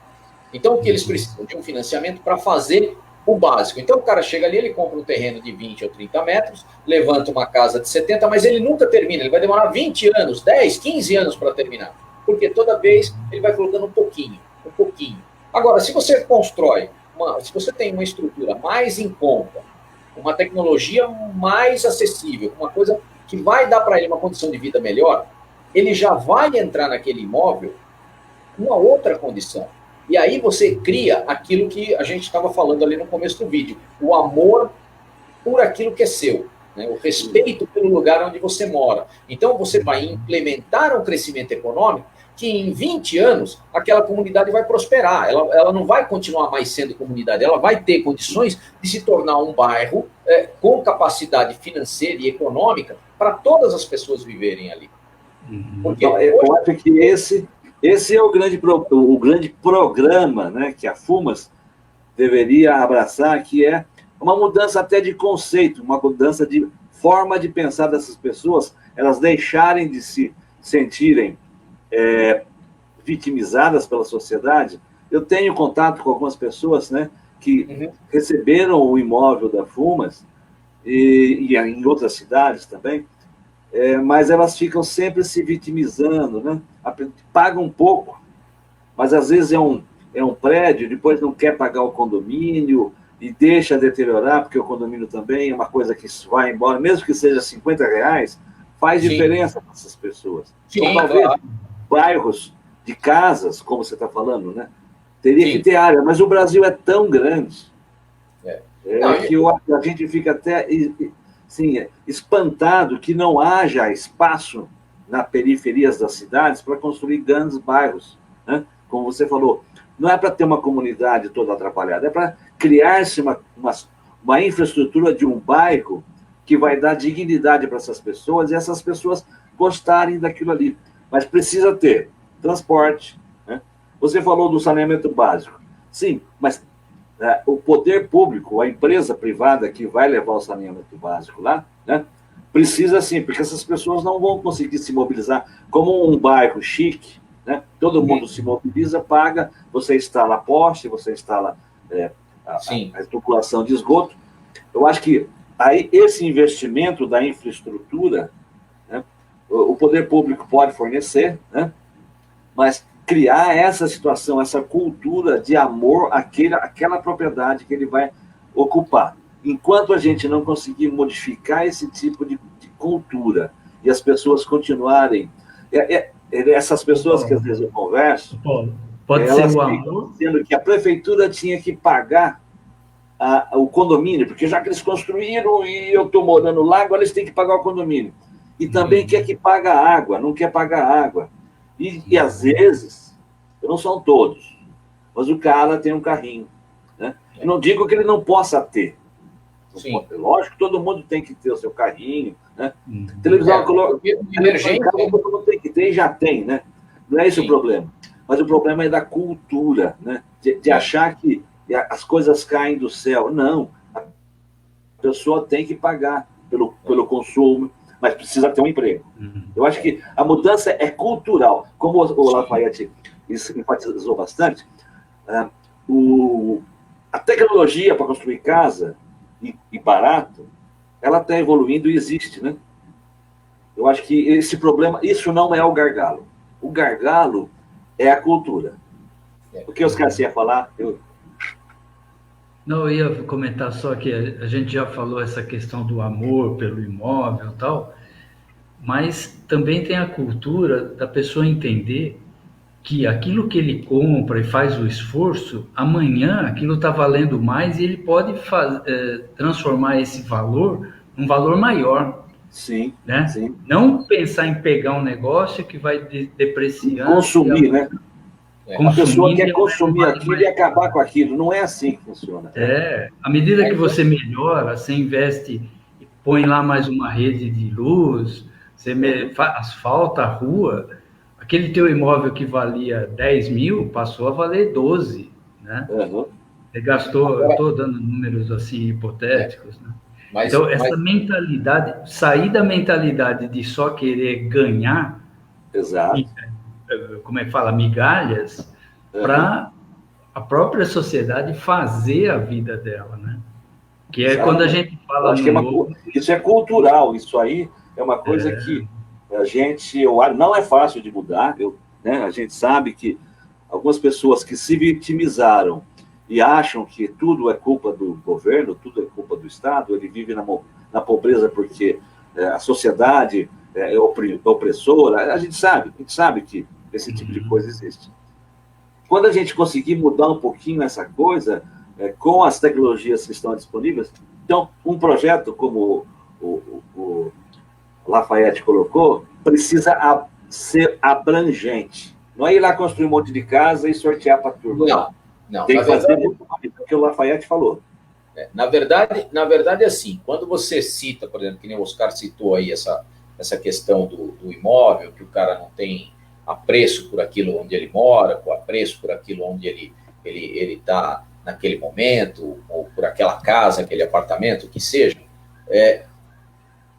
Então, o que eles precisam? De um financiamento para fazer o básico. Então, o cara chega ali, ele compra um terreno de 20 ou 30 metros, levanta uma casa de 70, mas ele nunca termina. Ele vai demorar 20 anos, 10, 15 anos para terminar. Porque toda vez ele vai colocando um pouquinho, um pouquinho. Agora, se você constrói, se você tem uma estrutura mais em conta, uma tecnologia mais acessível, uma coisa que vai dar para ele uma condição de vida melhor, ele já vai entrar naquele imóvel com uma outra condição. E aí você cria aquilo que a gente estava falando ali no começo do vídeo, o amor por aquilo que é seu, né? O respeito pelo lugar onde você mora. Então você vai implementar um crescimento econômico que em 20 anos aquela comunidade vai prosperar, ela não vai continuar mais sendo comunidade, ela vai ter condições de se tornar um bairro com capacidade financeira e econômica para todas as pessoas viverem ali. Porque eu acho que esse é o grande programa, né, que a FUMAS deveria abraçar, que é uma mudança até de conceito, uma mudança de forma de pensar dessas pessoas, elas deixarem de se sentirem vitimizadas pela sociedade. Eu tenho contato com algumas pessoas, né, que receberam o imóvel da FUMAS, e em outras cidades também, mas elas ficam sempre se vitimizando, né? Pagam um pouco, mas às vezes é um prédio, depois não quer pagar o condomínio e deixa deteriorar, porque o condomínio também é uma coisa que vai embora, mesmo que seja R$50, faz diferença para essas pessoas. Então, talvez bairros de casas, como você está falando, né? Teria que ter área, mas o Brasil é tão grande que a gente fica até... Sim, espantado que não haja espaço nas periferias das cidades para construir grandes bairros, né? Como você falou, não é para ter uma comunidade toda atrapalhada, é para criar-se uma infraestrutura de um bairro que vai dar dignidade para essas pessoas e essas pessoas gostarem daquilo ali. Mas precisa ter transporte, né? Você falou do saneamento básico. Sim, mas o poder público, a empresa privada que vai levar o saneamento básico lá, né, precisa sim, porque essas pessoas não vão conseguir se mobilizar como um bairro chique, né? Todo mundo se mobiliza, paga, você instala poste, você instala a tubulação de esgoto. Eu acho que aí esse investimento da infraestrutura, né, o poder público pode fornecer, né, mas criar essa situação, essa cultura de amor àquela propriedade que ele vai ocupar. Enquanto a gente não conseguir modificar esse tipo de cultura e as pessoas continuarem... essas pessoas que às vezes eu converso, elas ficam dizendo que a prefeitura tinha que pagar o condomínio, porque já que eles construíram e eu estou morando lá, agora eles têm que pagar o condomínio. E também quer que pague a água, não quer pagar a água. E às vezes, não são todos, mas o cara tem um carrinho, né? Eu não digo que ele não possa ter. Sim. Lógico que todo mundo tem que ter o seu carrinho, né? Televisão emergência, todo mundo tem que ter e já tem, né? Não é esse o problema. Mas o problema é da cultura, né? De achar que as coisas caem do céu. Não. A pessoa tem que pagar pelo consumo, mas precisa ter um emprego. Eu acho que a mudança é cultural. Como o Lafayette enfatizou bastante, a tecnologia para construir casa, e barato, ela está evoluindo e existe, né? Eu acho que esse problema, isso não é o gargalo. O gargalo é a cultura. O que os caras iam falar? Não, eu ia comentar só que a gente já falou essa questão do amor pelo imóvel e tal, mas também tem a cultura da pessoa entender que aquilo que ele compra e faz o esforço, amanhã aquilo está valendo mais e ele pode transformar esse valor num valor maior. Sim, né? Sim. Não pensar em pegar um negócio que vai depreciando. Consumir, né? A pessoa quer consumir aquilo e acabar com aquilo. Não é assim que funciona. À medida que você melhora, você investe, põe lá mais uma rede de luz, você asfalta a rua, aquele teu imóvel que valia 10 mil passou a valer 12, né? Você gastou, eu estou dando números assim hipotéticos, né? Então, essa mentalidade, sair da mentalidade de só querer ganhar, exato, como é que fala, migalhas, para a própria sociedade fazer a vida dela, né? Que é quando a gente fala... Acho que isso é cultural, isso aí é uma coisa que a gente... não é fácil de mudar, né? A gente sabe que algumas pessoas que se vitimizaram e acham que tudo é culpa do governo, tudo é culpa do Estado, ele vive na pobreza porque a sociedade é opressora, a gente sabe que esse tipo de coisa existe. Quando a gente conseguir mudar um pouquinho essa coisa, com as tecnologias que estão disponíveis, então, um projeto como o Lafayette colocou, precisa ser abrangente. Não é ir lá construir um monte de casa e sortear para a turma. Não, tem que fazer muito mais do que o Lafayette falou. Na verdade, assim, quando você cita, por exemplo, que nem o Oscar citou aí essa questão do imóvel, que o cara não tem apreço por aquilo onde ele mora, com apreço por aquilo onde ele está naquele momento, ou por aquela casa, aquele apartamento, que seja,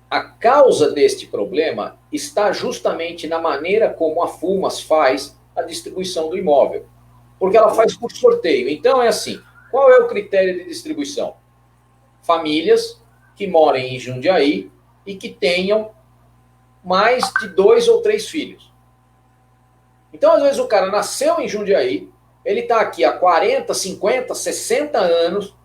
a causa deste problema está justamente na maneira como a Fumas faz a distribuição do imóvel. Porque ela faz por sorteio. Então, é assim, qual é o critério de distribuição? Famílias que morem em Jundiaí e que tenham mais de 2 ou 3 filhos. Então, às vezes, o cara nasceu em Jundiaí, ele está aqui há 40, 50, 60 anos,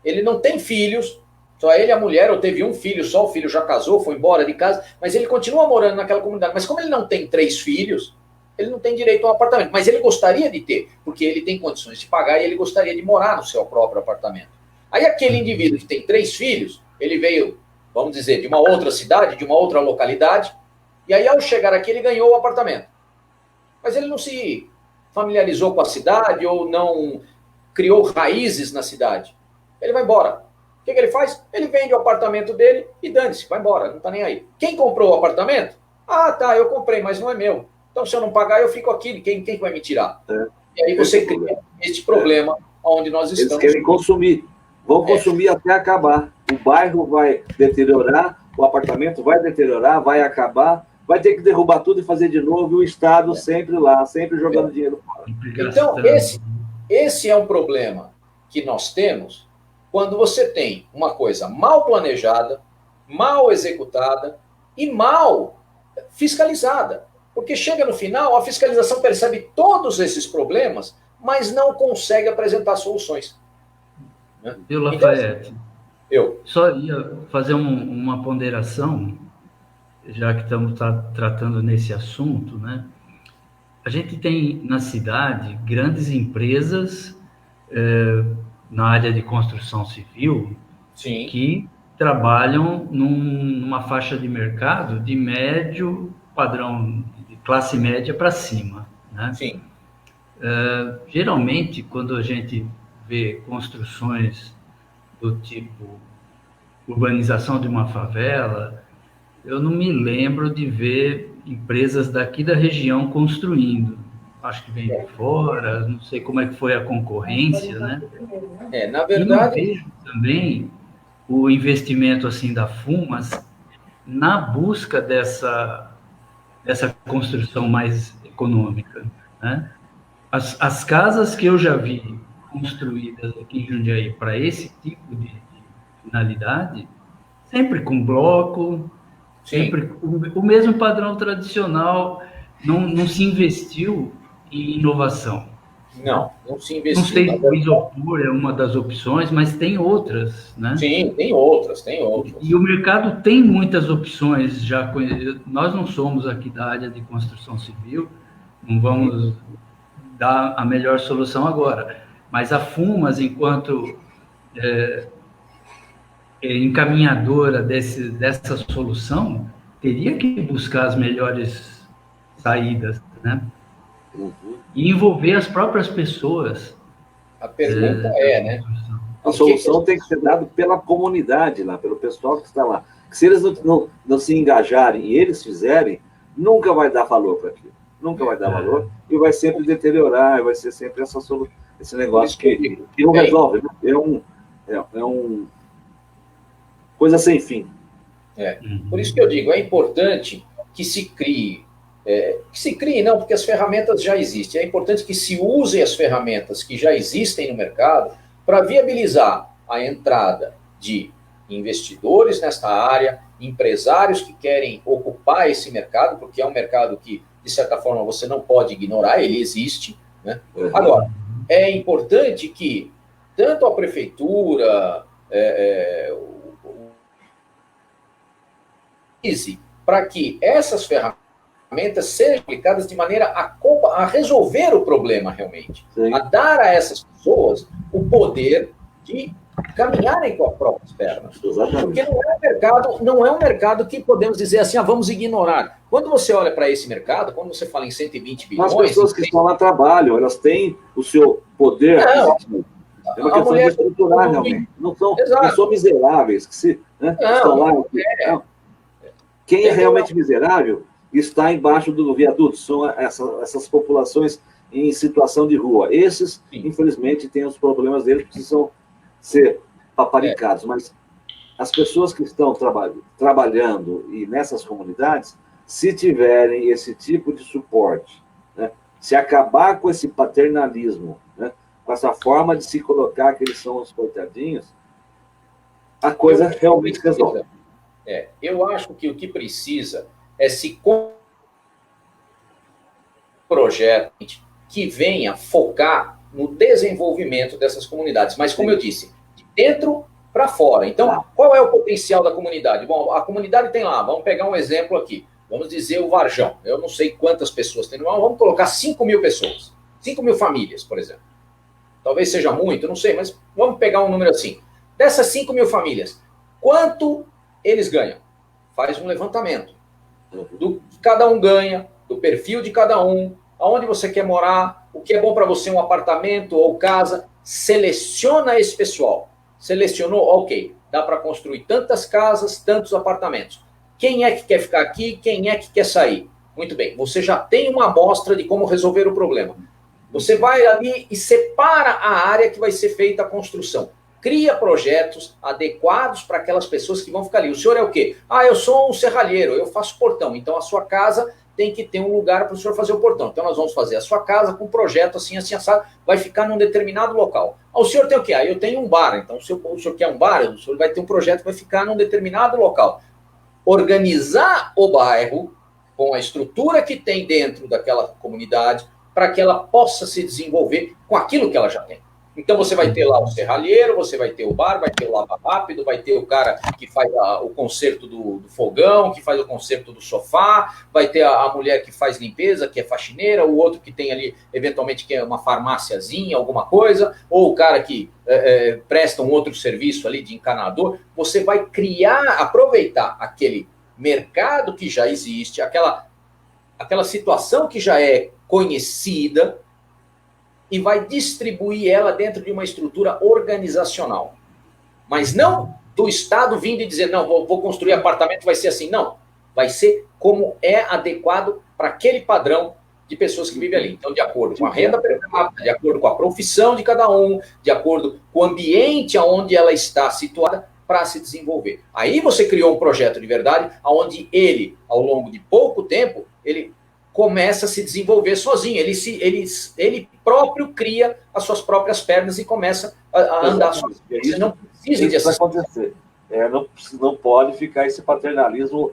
ele não tem filhos, só ele e a mulher, ou teve um filho só, o filho já casou, foi embora de casa, mas ele continua morando naquela comunidade. Mas como ele não tem 3 filhos, ele não tem direito a um apartamento, mas ele gostaria de ter, porque ele tem condições de pagar e ele gostaria de morar no seu próprio apartamento. Aí aquele indivíduo que tem 3 filhos, ele veio, vamos dizer, de uma outra cidade, de uma outra localidade, e aí ao chegar aqui ele ganhou o apartamento. Mas ele não se familiarizou com a cidade ou não criou raízes na cidade. Ele vai embora. O que ele faz? Ele vende o apartamento dele e dane-se, vai embora, não está nem aí. Quem comprou o apartamento? Ah, tá, eu comprei, mas não é meu. Então, se eu não pagar, eu fico aqui. Quem vai me tirar? E aí você cria este problema onde nós estamos. Eles querem consumir. Vão consumir até acabar. O bairro vai deteriorar, o apartamento vai deteriorar, vai acabar, vai ter que derrubar tudo e fazer de novo, e o Estado sempre lá, sempre jogando dinheiro fora. Então, esse é um problema que nós temos quando você tem uma coisa mal planejada, mal executada e mal fiscalizada. Porque chega no final, a fiscalização percebe todos esses problemas, mas não consegue apresentar soluções. Viu, Lafayette? Então, só ia fazer uma ponderação, já que estamos tratando nesse assunto, né? A gente tem na cidade grandes empresas na área de construção civil que trabalham numa faixa de mercado de médio padrão, de classe média para cima, né? Sim. Geralmente, quando a gente vê construções do tipo urbanização de uma favela, eu não me lembro de ver empresas daqui da região construindo. Acho que vem de fora, não sei como é que foi a concorrência, né? Na verdade... E não vejo também o investimento assim da Fumas na busca dessa construção mais econômica, né? As casas que eu já vi construídas aqui em Jundiaí para esse tipo de finalidade, sempre com bloco, sempre o mesmo padrão tradicional, não se investiu em inovação. Não se investiu. Não sei se o isopor é uma das opções, mas tem outras, né? Sim, tem outras. E o mercado tem muitas opções já. Nós não somos aqui da área de construção civil, não vamos dar a melhor solução agora, mas a Fumas, enquanto encaminhadora dessa solução, teria que buscar as melhores saídas, né? E envolver as próprias pessoas. A pergunta né? A solução tem que ser dada pela comunidade lá, pelo pessoal que está lá. Se eles não se engajarem e eles fizerem, nunca vai dar valor para aquilo. Nunca vai dar valor e vai sempre deteriorar, vai ser sempre esse negócio que não resolve. Né? É um coisa sem fim. Por isso que eu digo, é importante que se crie, não, porque as ferramentas já existem, é importante que se usem as ferramentas que já existem no mercado para viabilizar a entrada de investidores nesta área, empresários que querem ocupar esse mercado, porque é um mercado que, de certa forma, você não pode ignorar, ele existe, né? Agora, é importante que tanto a prefeitura, para que essas ferramentas sejam aplicadas de maneira a resolver o problema realmente. Sim. A dar a essas pessoas o poder de caminharem com as próprias pernas. Exatamente. Porque não é um mercado que podemos dizer assim, vamos ignorar. Quando você olha para esse mercado, quando você fala em 120 bilhões... As pessoas que estão lá trabalham, elas têm o seu poder... É uma questão de estruturar, realmente. Não são miseráveis, que estão lá... Quem é realmente miserável está embaixo do viaduto, são essas populações em situação de rua. Esses, infelizmente, têm os problemas deles, precisam ser paparicados. Mas as pessoas que estão trabalhando e nessas comunidades, se tiverem esse tipo de suporte, né, se acabar com esse paternalismo, né, com essa forma de se colocar que eles são os coitadinhos, a coisa realmente resolve. Eu acho que o que precisa é se projeto que venha focar no desenvolvimento dessas comunidades. Mas, como eu disse, de dentro para fora. Então, qual é o potencial da comunidade? Bom, a comunidade tem lá, vamos pegar um exemplo aqui. Vamos dizer o Varjão. Eu não sei quantas pessoas tem, vamos colocar 5 mil pessoas. 5 mil famílias, por exemplo. Talvez seja muito, não sei, mas vamos pegar um número assim. Dessas 5 mil famílias, quanto eles ganham? Faz um levantamento. Do que cada um ganha, do perfil de cada um, aonde você quer morar, o que é bom para você, um apartamento ou casa. Seleciona esse pessoal. Selecionou? Ok. Dá para construir tantas casas, tantos apartamentos. Quem é que quer ficar aqui? Quem é que quer sair? Muito bem. Você já tem uma amostra de como resolver o problema. Você vai ali e separa a área que vai ser feita a construção. Cria projetos adequados para aquelas pessoas que vão ficar ali. O senhor é o quê? Eu sou um serralheiro, eu faço portão. Então, a sua casa tem que ter um lugar para o senhor fazer o portão. Então, nós vamos fazer a sua casa com um projeto assim, assim, assado, vai ficar num determinado local. O senhor tem o quê? Eu tenho um bar. Então, se o senhor quer um bar, o senhor vai ter um projeto que vai ficar num determinado local. Organizar o bairro com a estrutura que tem dentro daquela comunidade para que ela possa se desenvolver com aquilo que ela já tem. Então, você vai ter lá o serralheiro, você vai ter o bar, vai ter o lava rápido, vai ter o cara que faz o conserto do fogão, que faz o conserto do sofá, vai ter a mulher que faz limpeza, que é faxineira, o outro que tem ali, eventualmente, que é uma farmáciazinha, alguma coisa, ou o cara que presta um outro serviço ali de encanador. Você vai aproveitar aquele mercado que já existe, aquela situação que já é conhecida, e vai distribuir ela dentro de uma estrutura organizacional. Mas não do Estado vindo e dizer, não, vou construir apartamento, vai ser assim. Não, vai ser como é adequado para aquele padrão de pessoas que vivem ali. Então, de acordo com a renda per capita, de acordo com a profissão de cada um, de acordo com o ambiente onde ela está situada, para se desenvolver. Aí você criou um projeto de verdade, onde ele, ao longo de pouco tempo, ele começa a se desenvolver sozinho. Ele próprio cria as suas próprias pernas e começa a andar sozinho. Você não precisa de assistência. Acontecer. Não pode ficar esse paternalismo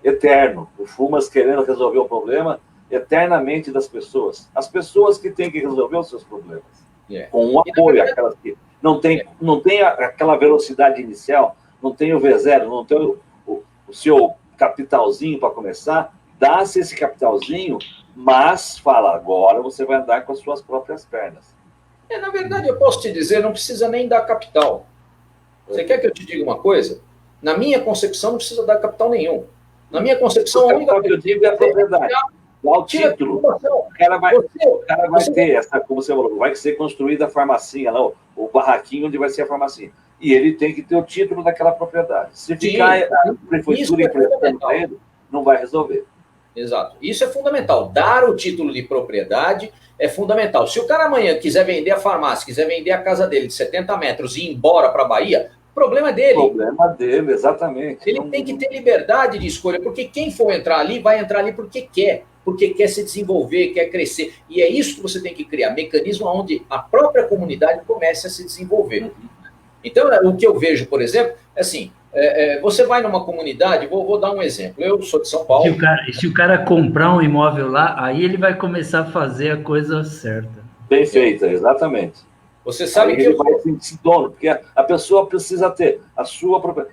eterno. O Fumas querendo resolver o problema eternamente das pessoas. As pessoas que têm que resolver os seus problemas. Com um apoio, aquelas que não tem aquela velocidade inicial, não tem o V0, não tem o seu capitalzinho para começar, dá-se esse capitalzinho, mas fala, agora você vai andar com as suas próprias pernas. Na verdade, eu posso te dizer, não precisa nem dar capital. Você quer que eu te diga uma coisa? Na minha concepção, não precisa dar capital nenhum. Na minha concepção, a única coisa que eu digo é a propriedade. Dá o título. O cara vai ter essa, como você falou, vai ser construída a farmacinha, lá, o barraquinho onde vai ser a farmacinha. E ele tem que ter o título daquela propriedade. Se ficar a prefeitura emprestando para ele, não vai resolver. Exato. Isso é fundamental. Dar o título de propriedade é fundamental. Se o cara amanhã quiser vender a farmácia, quiser vender a casa dele de 70 metros e ir embora para a Bahia, o problema é dele. O problema dele, exatamente. Ele tem que ter liberdade de escolha, porque quem for entrar ali, vai entrar ali porque quer se desenvolver, quer crescer. E é isso que você tem que criar, mecanismo onde a própria comunidade comece a se desenvolver. Então, o que eu vejo, por exemplo, é assim, você vai numa comunidade, vou dar um exemplo, eu sou de São Paulo. Se o cara comprar um imóvel lá, aí ele vai começar a fazer a coisa certa. Bem feita, exatamente. Você sabe aí que ele vai sentir dono, porque a pessoa precisa ter a sua própria...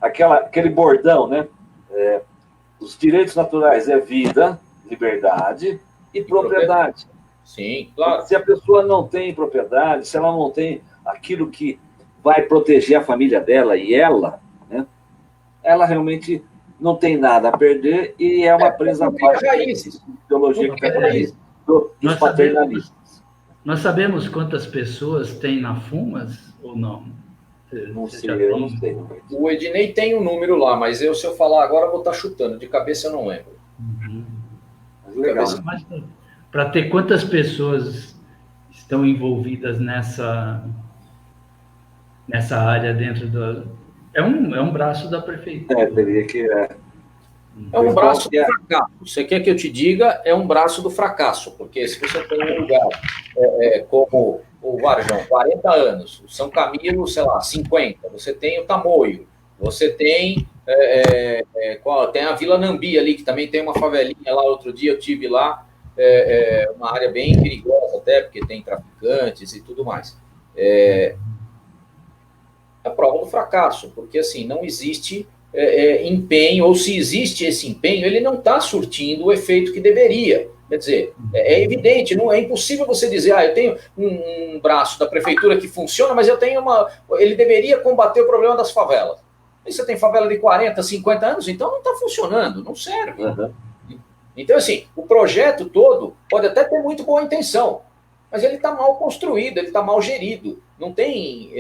Aquele bordão, né? Os direitos naturais é vida, liberdade e propriedade. Sim, claro. Se a pessoa não tem propriedade, se ela não tem aquilo que vai proteger a família dela e ela, né? Ela realmente não tem nada a perder e é uma presa baixa da ideologia dos paternalistas. Nós sabemos quantas pessoas tem na Fumas ou não? Não sei, eu não sei. O Ednei tem um número lá, mas se eu falar agora, eu vou estar chutando. De cabeça eu não lembro. Legal. Para ter quantas pessoas estão envolvidas nessa área dentro do... É um braço da prefeitura. Teria que... É um braço do fracasso. Você quer que eu te diga? É um braço do fracasso, porque se você tem um lugar como o Varjão, 40 anos, o São Camilo, sei lá, 50, você tem o Tamoio, você tem a Vila Nambi ali, que também tem uma favelinha lá, outro dia eu tive lá, uma área bem perigosa até, porque tem traficantes e tudo mais. É a prova do fracasso, porque assim, não existe... empenho, ou se existe esse empenho, ele não está surtindo o efeito que deveria. Quer dizer, é evidente, não é impossível você dizer, eu tenho um braço da prefeitura que funciona, mas eu tenho ele deveria combater o problema das favelas. E você tem favela de 40, 50 anos, então não está funcionando, não serve. Uhum. Então, assim, o projeto todo pode até ter muito boa intenção, mas ele está mal construído, ele está mal gerido. Não tem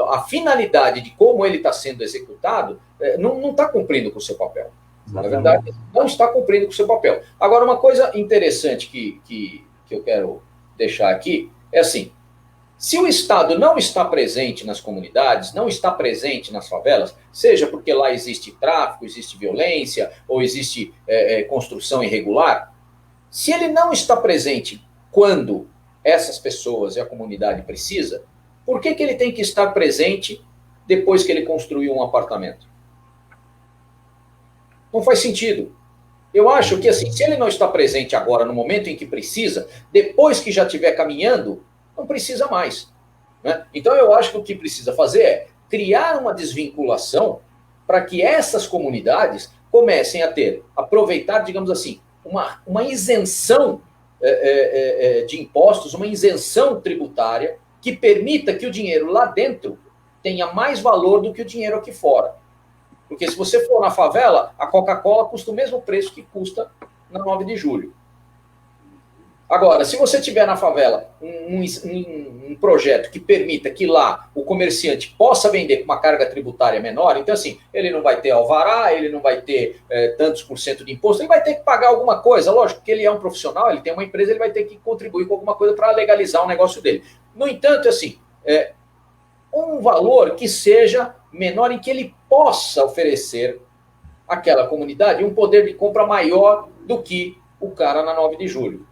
a finalidade de como ele está sendo executado, não está cumprindo com o seu papel. Na verdade, não está cumprindo com o seu papel. Agora, uma coisa interessante que eu quero deixar aqui é assim, se o Estado não está presente nas comunidades, não está presente nas favelas, seja porque lá existe tráfico, existe violência, ou existe construção irregular, se ele não está presente quando essas pessoas e a comunidade precisa, por que ele tem que estar presente depois que ele construiu um apartamento? Não faz sentido. Eu acho que, assim, se ele não está presente agora, no momento em que precisa, depois que já estiver caminhando, não precisa mais. Né? Então, eu acho que o que precisa fazer é criar uma desvinculação para que essas comunidades comecem a aproveitar, digamos assim, uma isenção de impostos, uma isenção tributária que permita que o dinheiro lá dentro tenha mais valor do que o dinheiro aqui fora. Porque se você for na favela, a Coca-Cola custa o mesmo preço que custa na 9 de julho. Agora, se você tiver na favela um projeto que permita que lá o comerciante possa vender com uma carga tributária menor, então assim, ele não vai ter alvará, ele não vai ter tantos por cento de imposto, ele vai ter que pagar alguma coisa, lógico que ele é um profissional, ele tem uma empresa, ele vai ter que contribuir com alguma coisa para legalizar o negócio dele. No entanto, assim, um valor que seja menor, em que ele possa oferecer àquela comunidade um poder de compra maior do que o cara na 9 de julho.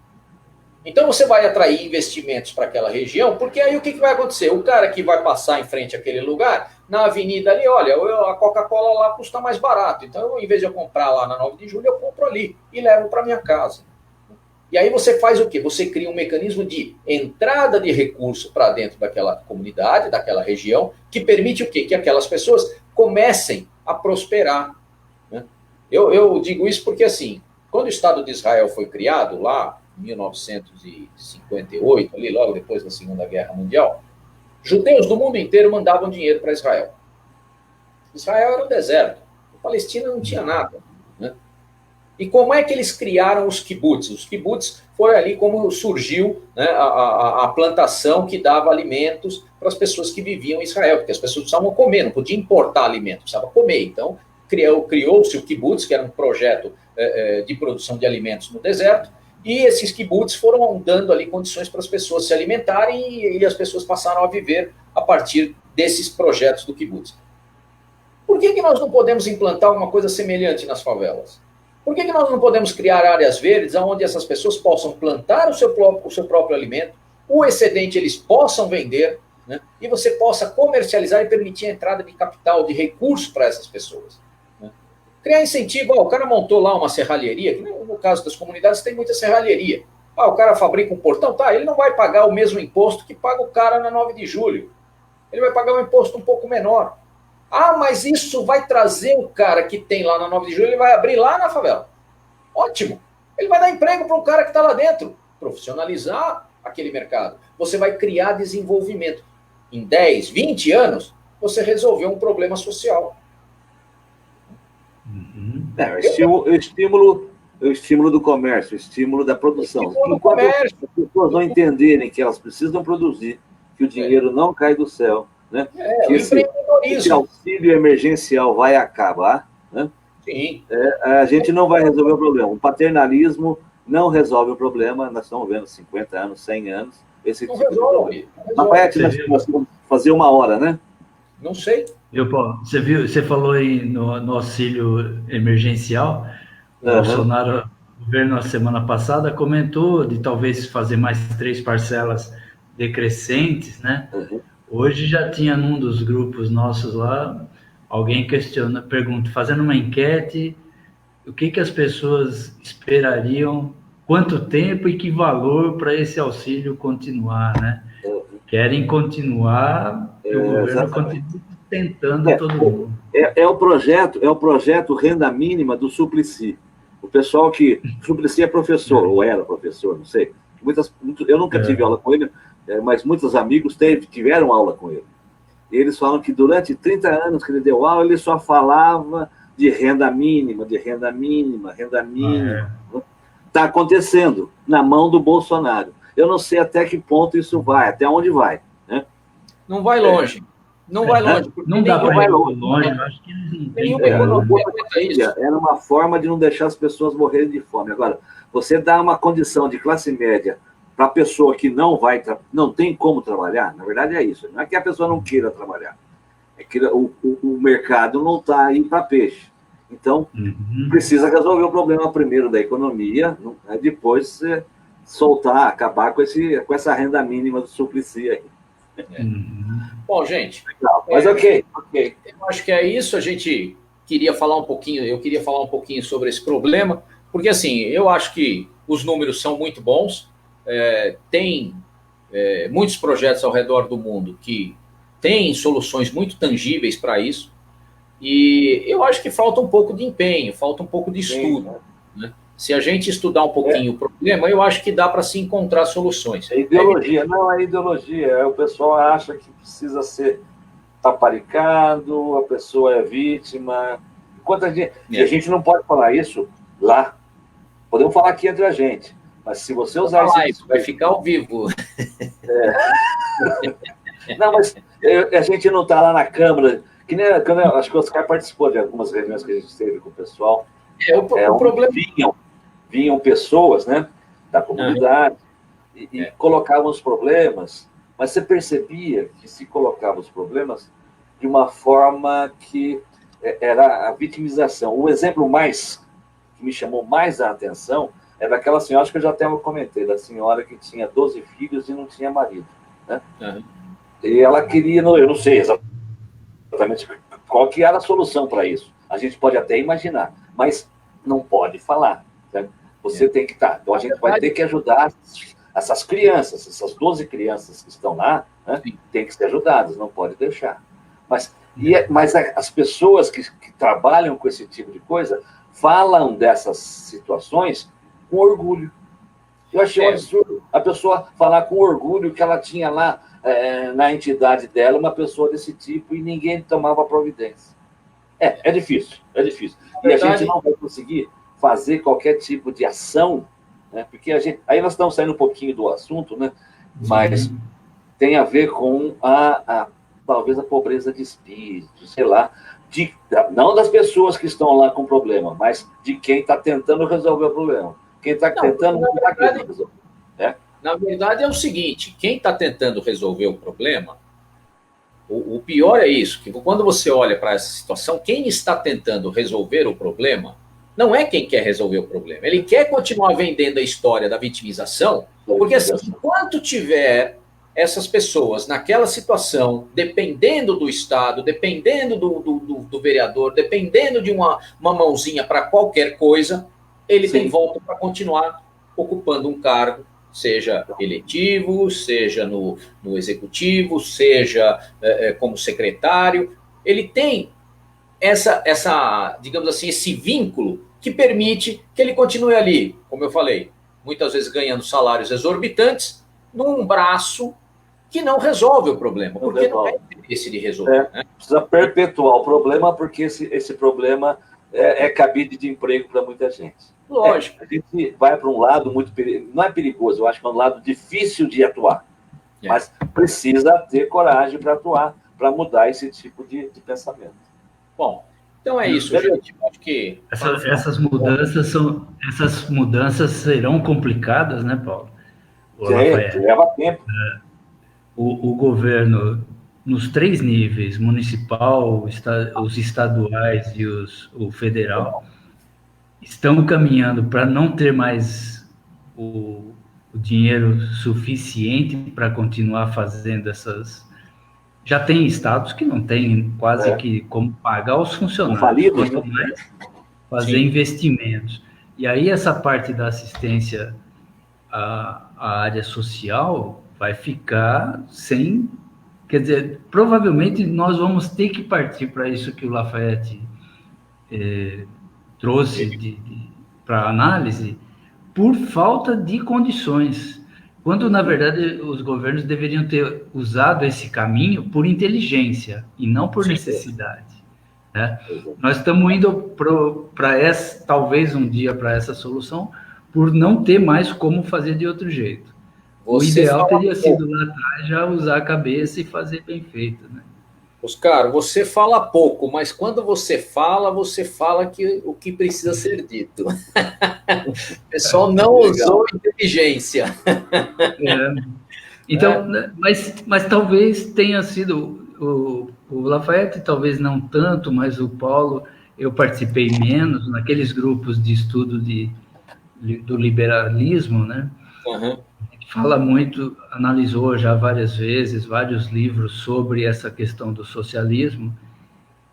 Então você vai atrair investimentos para aquela região, porque aí o que vai acontecer? O cara que vai passar em frente àquele lugar, na avenida ali, olha, a Coca-Cola lá custa mais barato, então em vez de eu comprar lá na 9 de julho, eu compro ali e levo para minha casa. E aí você faz o quê? Você cria um mecanismo de entrada de recurso para dentro daquela comunidade, daquela região, que permite o quê? Que aquelas pessoas comecem a prosperar. Né? Eu digo isso porque, assim, quando o Estado de Israel foi criado, lá em 1958, ali, logo depois da Segunda Guerra Mundial, judeus do mundo inteiro mandavam dinheiro para Israel. Israel era um deserto, a Palestina não tinha nada. Né? E como é que eles criaram os kibbutz? Os kibbutz foram ali como surgiu, né, a plantação que dava alimentos para as pessoas que viviam em Israel, porque as pessoas precisavam comer, não podiam importar alimentos, precisavam comer. Então, criou-se o kibbutz, que era um projeto de produção de alimentos no deserto, e esses kibbutz foram dando ali condições para as pessoas se alimentarem e as pessoas passaram a viver a partir desses projetos do kibbutz. Por que nós não podemos implantar uma coisa semelhante nas favelas? Por que nós não podemos criar áreas verdes onde essas pessoas possam plantar o seu próprio alimento, o excedente eles possam vender, né, e você possa comercializar e permitir a entrada de capital, de recursos para essas pessoas? Né? Criar incentivo, o cara montou lá uma serralheria, que no caso das comunidades tem muita serralheria. O cara fabrica um portão, tá, ele não vai pagar o mesmo imposto que paga o cara na 9 de julho. Ele vai pagar um imposto um pouco menor. Mas isso vai trazer o cara que tem lá na 9 de julho, ele vai abrir lá na favela. Ótimo. Ele vai dar emprego para o cara que está lá dentro. Profissionalizar aquele mercado. Você vai criar desenvolvimento. Em 10, 20 anos, você resolveu um problema social. O estímulo do comércio, o estímulo da produção. Enquanto as pessoas não entenderem que elas precisam produzir, que o dinheiro não cai do céu, né? Que esse auxílio emergencial vai acabar, né? Sim. A gente não vai resolver o problema. O paternalismo não resolve o problema. Nós estamos vendo 50 anos, 100 anos. Esse não tipo resolve. Rafael, nós vamos fazer 1 hora, né? Não sei. Você falou aí no auxílio emergencial. O Bolsonaro, o governo, na semana passada, comentou de talvez fazer mais 3 parcelas decrescentes, né? Hoje já tinha num dos grupos nossos lá, alguém pergunta, fazendo uma enquete, o que as pessoas esperariam, quanto tempo e que valor para esse auxílio continuar, né? Querem continuar, e o governo continua tentando todo mundo. É o projeto Renda Mínima do Suplicy. O pessoal que... O Suplicy é professor, ou era professor, não sei. Eu nunca tive aula com ele, mas muitos amigos tiveram aula com ele. E eles falam que durante 30 anos que ele deu aula, ele só falava de renda mínima, renda mínima. Está acontecendo na mão do Bolsonaro. Eu não sei até que ponto isso vai, até onde vai. Né? Não vai longe. Não vai longe. Não dá para ir longe. Acho que eles não têm. Era uma forma de não deixar as pessoas morrerem de fome. Agora, você dá uma condição de classe média para a pessoa que não tem como trabalhar, na verdade é isso. Não é que a pessoa não queira trabalhar, é que o mercado não está aí para peixe. Então, precisa resolver o problema primeiro da economia, depois acabar com essa renda mínima do Suplicy aí. Bom, gente, mas ok. Eu acho que é isso. Eu queria falar um pouquinho sobre esse problema, porque assim, eu acho que os números são muito bons. Tem muitos projetos ao redor do mundo que têm soluções muito tangíveis para isso, e eu acho que falta um pouco de empenho, falta um pouco de estudo. Né? Se a gente estudar um pouquinho o problema, eu acho que dá para se encontrar soluções. É ideologia, não é ideologia. O pessoal acha que precisa ser taparicado, a pessoa é vítima. E a gente não pode falar isso lá. Podemos falar aqui entre a gente. Mas se você usar isso... Vai ficar ao vivo. Não, mas a gente não está lá na Câmara. Acho que o Oscar participou de algumas reuniões que a gente teve com o pessoal. O problema... Vinham pessoas, né, da comunidade e colocavam os problemas mas você percebia que se colocava os problemas de uma forma que era a vitimização. O exemplo que me chamou mais a atenção é daquela senhora, acho que eu já até comentei, da senhora que tinha 12 filhos e não tinha marido, né? Uhum. E ela queria, eu não sei exatamente qual que era a solução para isso. A gente pode até imaginar, mas não pode falar. Certo? Você tem que estar. Então a gente vai ter que ajudar essas crianças, essas 12 crianças que estão lá, né? Tem que ser ajudadas, não pode deixar. Mas as pessoas que trabalham com esse tipo de coisa falam dessas situações com orgulho. Eu achei um absurdo a pessoa falar com orgulho que ela tinha lá na entidade dela uma pessoa desse tipo e ninguém tomava providência. É difícil, é difícil. E a gente não vai conseguir fazer qualquer tipo de ação, né? Porque aí nós estamos saindo um pouquinho do assunto, né? Mas tem a ver com talvez a pobreza de espírito, sei lá, não das pessoas que estão lá com problema, mas de quem está tentando resolver o problema. Quem está tentando resolver. Na verdade, é o seguinte, quem está tentando resolver o problema, o pior é isso, que quando você olha para essa situação, quem está tentando resolver o problema não é quem quer resolver o problema. Ele quer continuar vendendo a história da vitimização, porque assim, enquanto tiver essas pessoas naquela situação, dependendo do Estado, dependendo do vereador, dependendo de uma mãozinha para qualquer coisa, ele tem volta para continuar ocupando um cargo, seja eletivo, seja no executivo, seja como secretário. Ele tem digamos assim, esse vínculo que permite que ele continue ali, como eu falei, muitas vezes ganhando salários exorbitantes, num braço que não resolve o problema, porque não é interesse de resolver. Né? Precisa perpetuar o problema, porque esse problema é cabide de emprego para muita gente. Lógico. A gente vai para um lado muito perigoso, não é perigoso, eu acho que é um lado difícil de atuar, mas precisa ter coragem para atuar, para mudar esse tipo de pensamento. Bom, então é isso, gente. Acho que essas mudanças serão complicadas, né, Paulo? Leva tempo. O governo, nos 3 níveis, municipal, os estaduais e o federal, estão caminhando para não ter mais o dinheiro suficiente para continuar fazendo essas... Já tem estados que não têm quase que como pagar os funcionários, quanto mais fazer investimentos. E aí essa parte da assistência à área social vai ficar sem... Quer dizer, provavelmente nós vamos ter que partir para isso que o Lafayette trouxe para análise, por falta de condições. Quando, na verdade, os governos deveriam ter usado esse caminho por inteligência e não por necessidade. Né? Nós estamos indo talvez um dia para essa solução, por não ter mais como fazer de outro jeito. O ideal teria sido lá atrás já usar a cabeça e fazer bem feito. Né? Oscar, você fala pouco, mas quando você fala o que precisa ser dito. O pessoal não usou inteligência. Então, mas talvez tenha sido o Lafayette, talvez não tanto, mas o Paulo, eu participei menos naqueles grupos de estudo do liberalismo, né? Uhum. Fala muito, analisou já várias vezes, vários livros sobre essa questão do socialismo,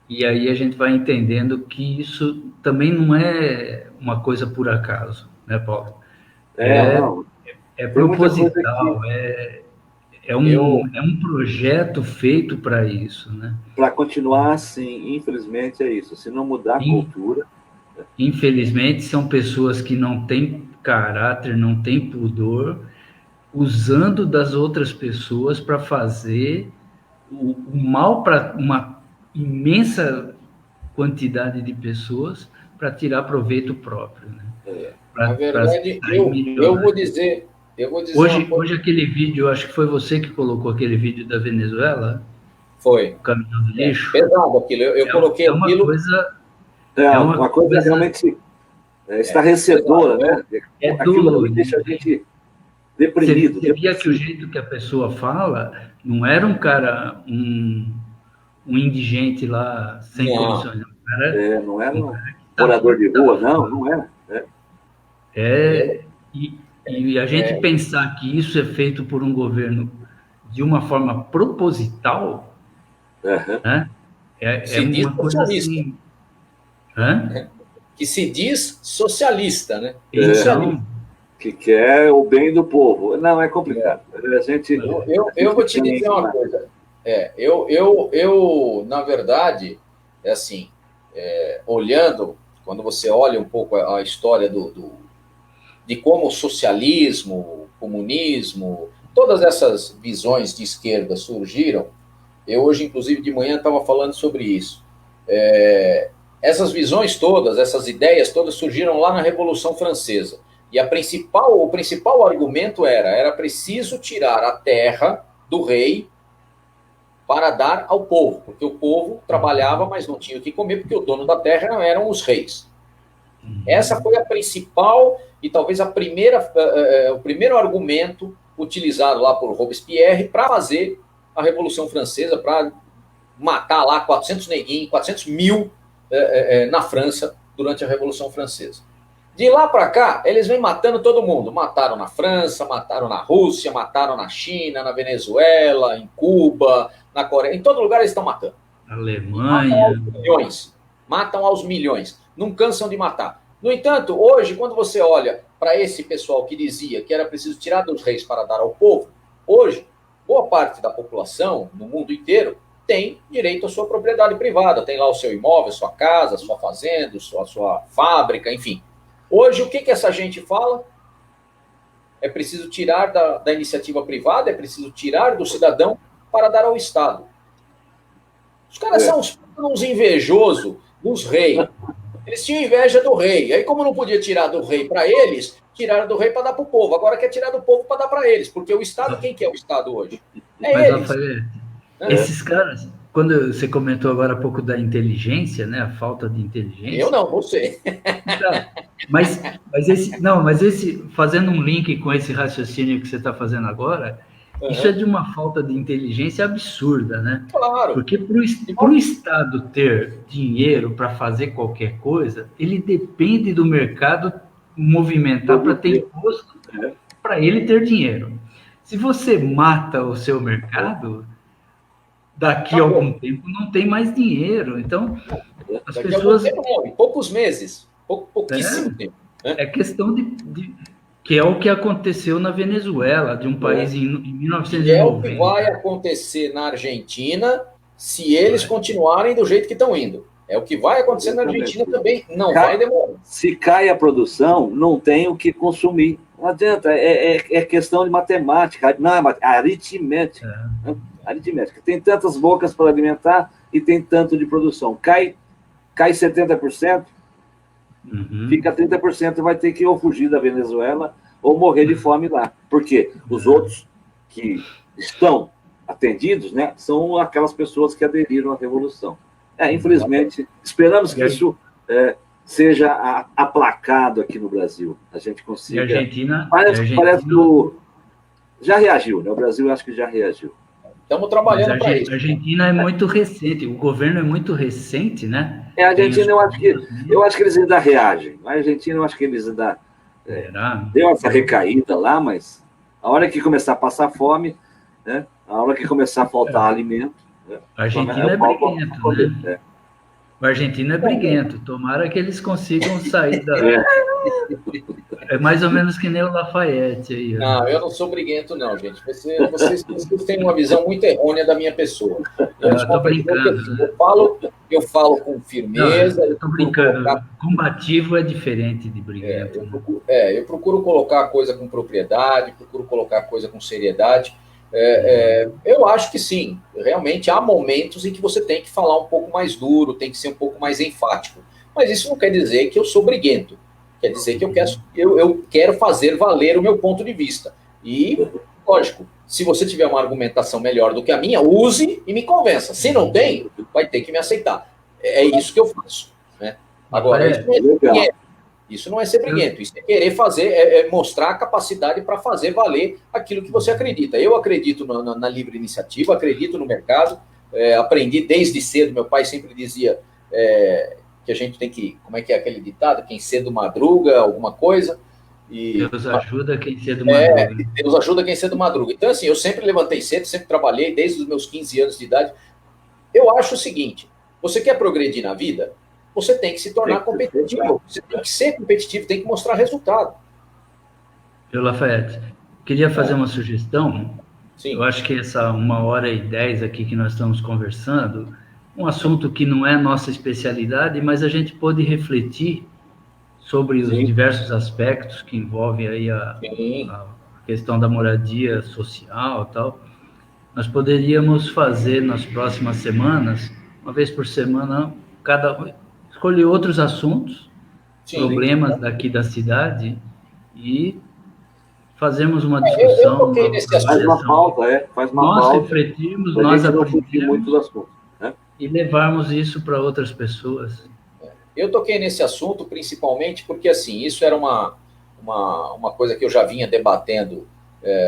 e aí a gente vai entendendo que isso também não é uma coisa por acaso, né, Paulo? É proposital, é um projeto feito para isso, né? Para continuar assim, infelizmente é isso, se não mudar a cultura... Infelizmente, são pessoas que não têm caráter, não têm pudor, usando das outras pessoas para fazer o mal para uma imensa quantidade de pessoas para tirar proveito próprio. Né? Na verdade, eu vou dizer hoje aquele vídeo, acho que foi você que colocou aquele vídeo da Venezuela? Foi. O caminhão do lixo. Pesado aquilo, eu coloquei uma aquilo... uma coisa realmente estarrecedora, né? É doloroso. Deixa a gente... deprimido. Você via que o jeito que a pessoa fala não era um cara, um indigente lá sem condições, não. Não era um morador de rua, não era. E a gente pensar que isso é feito por um governo de uma forma proposital, né? Se diz uma coisa assim. Que se diz socialista, né? Então, que quer o bem do povo. Não, é complicado. Eu vou te dizer uma coisa. Eu na verdade, é assim, olhando, quando você olha um pouco a história de como o socialismo, o comunismo, todas essas visões de esquerda surgiram, eu hoje, inclusive, de manhã estava falando sobre isso. Essas visões todas, essas ideias todas surgiram lá na Revolução Francesa. E o principal argumento era preciso tirar a terra do rei para dar ao povo, porque o povo trabalhava, mas não tinha o que comer, porque o dono da terra eram os reis. Essa foi a principal e talvez o primeiro argumento utilizado lá por Robespierre para fazer a Revolução Francesa, para matar lá 400 neguinhos, 400 mil na França durante a Revolução Francesa. De lá para cá, eles vêm matando todo mundo. Mataram na França, mataram na Rússia, mataram na China, na Venezuela, em Cuba, na Coreia. Em todo lugar eles estão matando. Alemanha. Matam aos milhões. Não cansam de matar. No entanto, hoje, quando você olha para esse pessoal que dizia que era preciso tirar dos reis para dar ao povo, hoje, boa parte da população, no mundo inteiro, tem direito à sua propriedade privada. Tem lá o seu imóvel, sua casa, sua fazenda, sua fábrica, enfim. Hoje, o que essa gente fala? É preciso tirar da iniciativa privada, é preciso tirar do cidadão para dar ao Estado. Os caras são uns invejosos dos reis. Eles tinham inveja do rei. Aí, como não podia tirar do rei para eles, tiraram do rei para dar para o povo. Agora quer tirar do povo para dar para eles. Porque o Estado, quem que é o Estado hoje? Eles. Rafael, esses caras, quando você comentou agora há pouco da inteligência, né, a falta de inteligência. Eu não, você. Então, mas fazendo um link com esse raciocínio que você está fazendo agora, isso é de uma falta de inteligência absurda, né? Claro. Porque para o Estado ter dinheiro para fazer qualquer coisa, ele depende do mercado movimentar para ter imposto para ele ter dinheiro. Se você mata o seu mercado, daqui a algum tempo não tem mais dinheiro. Então, as pessoas... Em poucos meses, pouquíssimo tempo. É questão que é o que aconteceu na Venezuela, de um país em 1990. É o que vai acontecer na Argentina se eles continuarem do jeito que estão indo. É o que vai acontecer na Argentina também. Não vai demorar. Se cai a produção, não tem o que consumir. Não adianta. É questão de matemática. Não é aritmética. Aritmética. Tem tantas bocas para alimentar e tem tanto de produção. Cai 70%, fica 30%, vai ter que ou fugir da Venezuela ou morrer de fome lá. Porque os outros que estão atendidos, né, são aquelas pessoas que aderiram à Revolução. Infelizmente, esperamos que isso seja aplacado aqui no Brasil. A gente consiga... E a Argentina... Parece que já reagiu, né? O Brasil acho que já reagiu. Estamos trabalhando para isso. A Argentina é muito recente, o governo é muito recente, né? A Argentina, eu acho que eles ainda reagem. A Argentina, eu acho que eles ainda... deu essa recaída lá, mas a hora que começar a passar fome, né? A hora que começar a faltar alimento... A Argentina é briguento, né? O argentino é briguento. Tomara que eles consigam sair da... É mais ou menos que nem o Lafayette aí. Não, eu não sou briguento, não, gente. Vocês têm uma visão muito errônea da minha pessoa. Eu estou brincando. Eu falo com firmeza. Não, eu estou brincando. Combativo é diferente de briguento. Eu procuro colocar a coisa com propriedade, procuro colocar a coisa com seriedade. Eu acho que sim, realmente há momentos em que você tem que falar um pouco mais duro, tem que ser um pouco mais enfático. Mas isso não quer dizer que eu sou briguento. Quer dizer que eu quero fazer valer o meu ponto de vista. E, lógico, se você tiver uma argumentação melhor do que a minha, use e me convença. Se não tem, vai ter que me aceitar. É isso que eu faço. Né? Agora, isso Isso não é ser briguento, isso é querer fazer, mostrar a capacidade para fazer valer aquilo que você acredita. Eu acredito na livre iniciativa, acredito no mercado, aprendi desde cedo, meu pai sempre dizia que a gente tem que, como é que é aquele ditado? Quem cedo madruga, alguma coisa. E, Deus ajuda quem cedo madruga. Deus ajuda quem cedo madruga. Então, assim, eu sempre levantei cedo, sempre trabalhei, desde os meus 15 anos de idade. Eu acho o seguinte, você quer progredir na vida? Você tem que se tornar competitivo. Você tem que ser competitivo, tem que mostrar resultado. Eu, Lafayette, queria fazer uma sugestão. Sim. Eu acho que essa 1h10 aqui que nós estamos conversando, um assunto que não é nossa especialidade, mas a gente pode refletir sobre os diversos aspectos que envolvem aí a questão da moradia social e tal. Nós poderíamos fazer nas próximas semanas, uma vez por semana, escolher outros assuntos, problemas daqui da cidade e fazermos uma discussão. Faz uma pauta, faz uma pauta. Nós refletirmos, nós aprendermos e levarmos isso para outras pessoas. Eu toquei nesse assunto principalmente porque, assim, isso era uma coisa que eu já vinha debatendo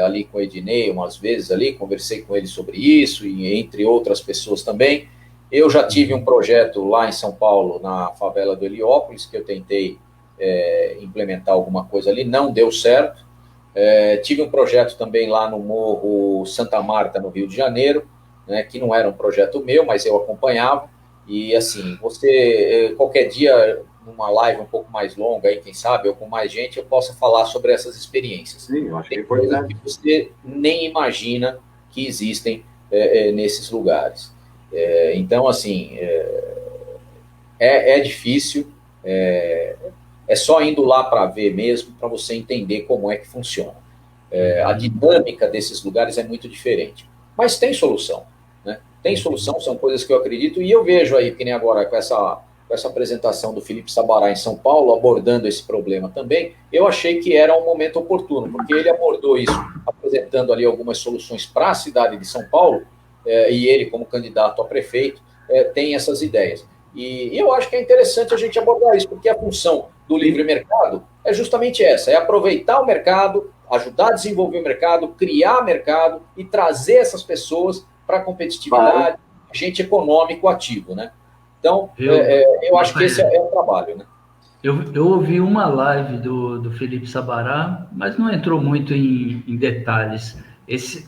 ali com o Ednei umas vezes ali, conversei com ele sobre isso e entre outras pessoas também. Eu já tive um projeto lá em São Paulo, na favela do Heliópolis, que eu tentei implementar alguma coisa ali, não deu certo. Tive um projeto também lá no Morro Santa Marta, no Rio de Janeiro, né, que não era um projeto meu, mas eu acompanhava. E, assim, você, qualquer dia, numa live um pouco mais longa, aí, quem sabe, ou com mais gente, eu possa falar sobre essas experiências. Sim, eu acho que é importante. Que você nem imagina que existem nesses lugares. Então, assim, é difícil, é só indo lá para ver mesmo, para você entender como é que funciona. A dinâmica desses lugares é muito diferente. Mas tem solução, né? Tem solução, são coisas que eu acredito, e eu vejo aí, que nem agora com essa apresentação do Felipe Sabará em São Paulo, abordando esse problema também, eu achei que era um momento oportuno, porque ele abordou isso, apresentando ali algumas soluções para a cidade de São Paulo, e ele, como candidato a prefeito, tem essas ideias. E eu acho que é interessante a gente abordar isso, porque a função do livre mercado é justamente essa, é aproveitar o mercado, ajudar a desenvolver o mercado, criar mercado e trazer essas pessoas para a competitividade, agente econômico ativo, né? Então, eu acho que esse é o trabalho, né? Eu ouvi uma live do Felipe Sabará, mas não entrou muito em detalhes.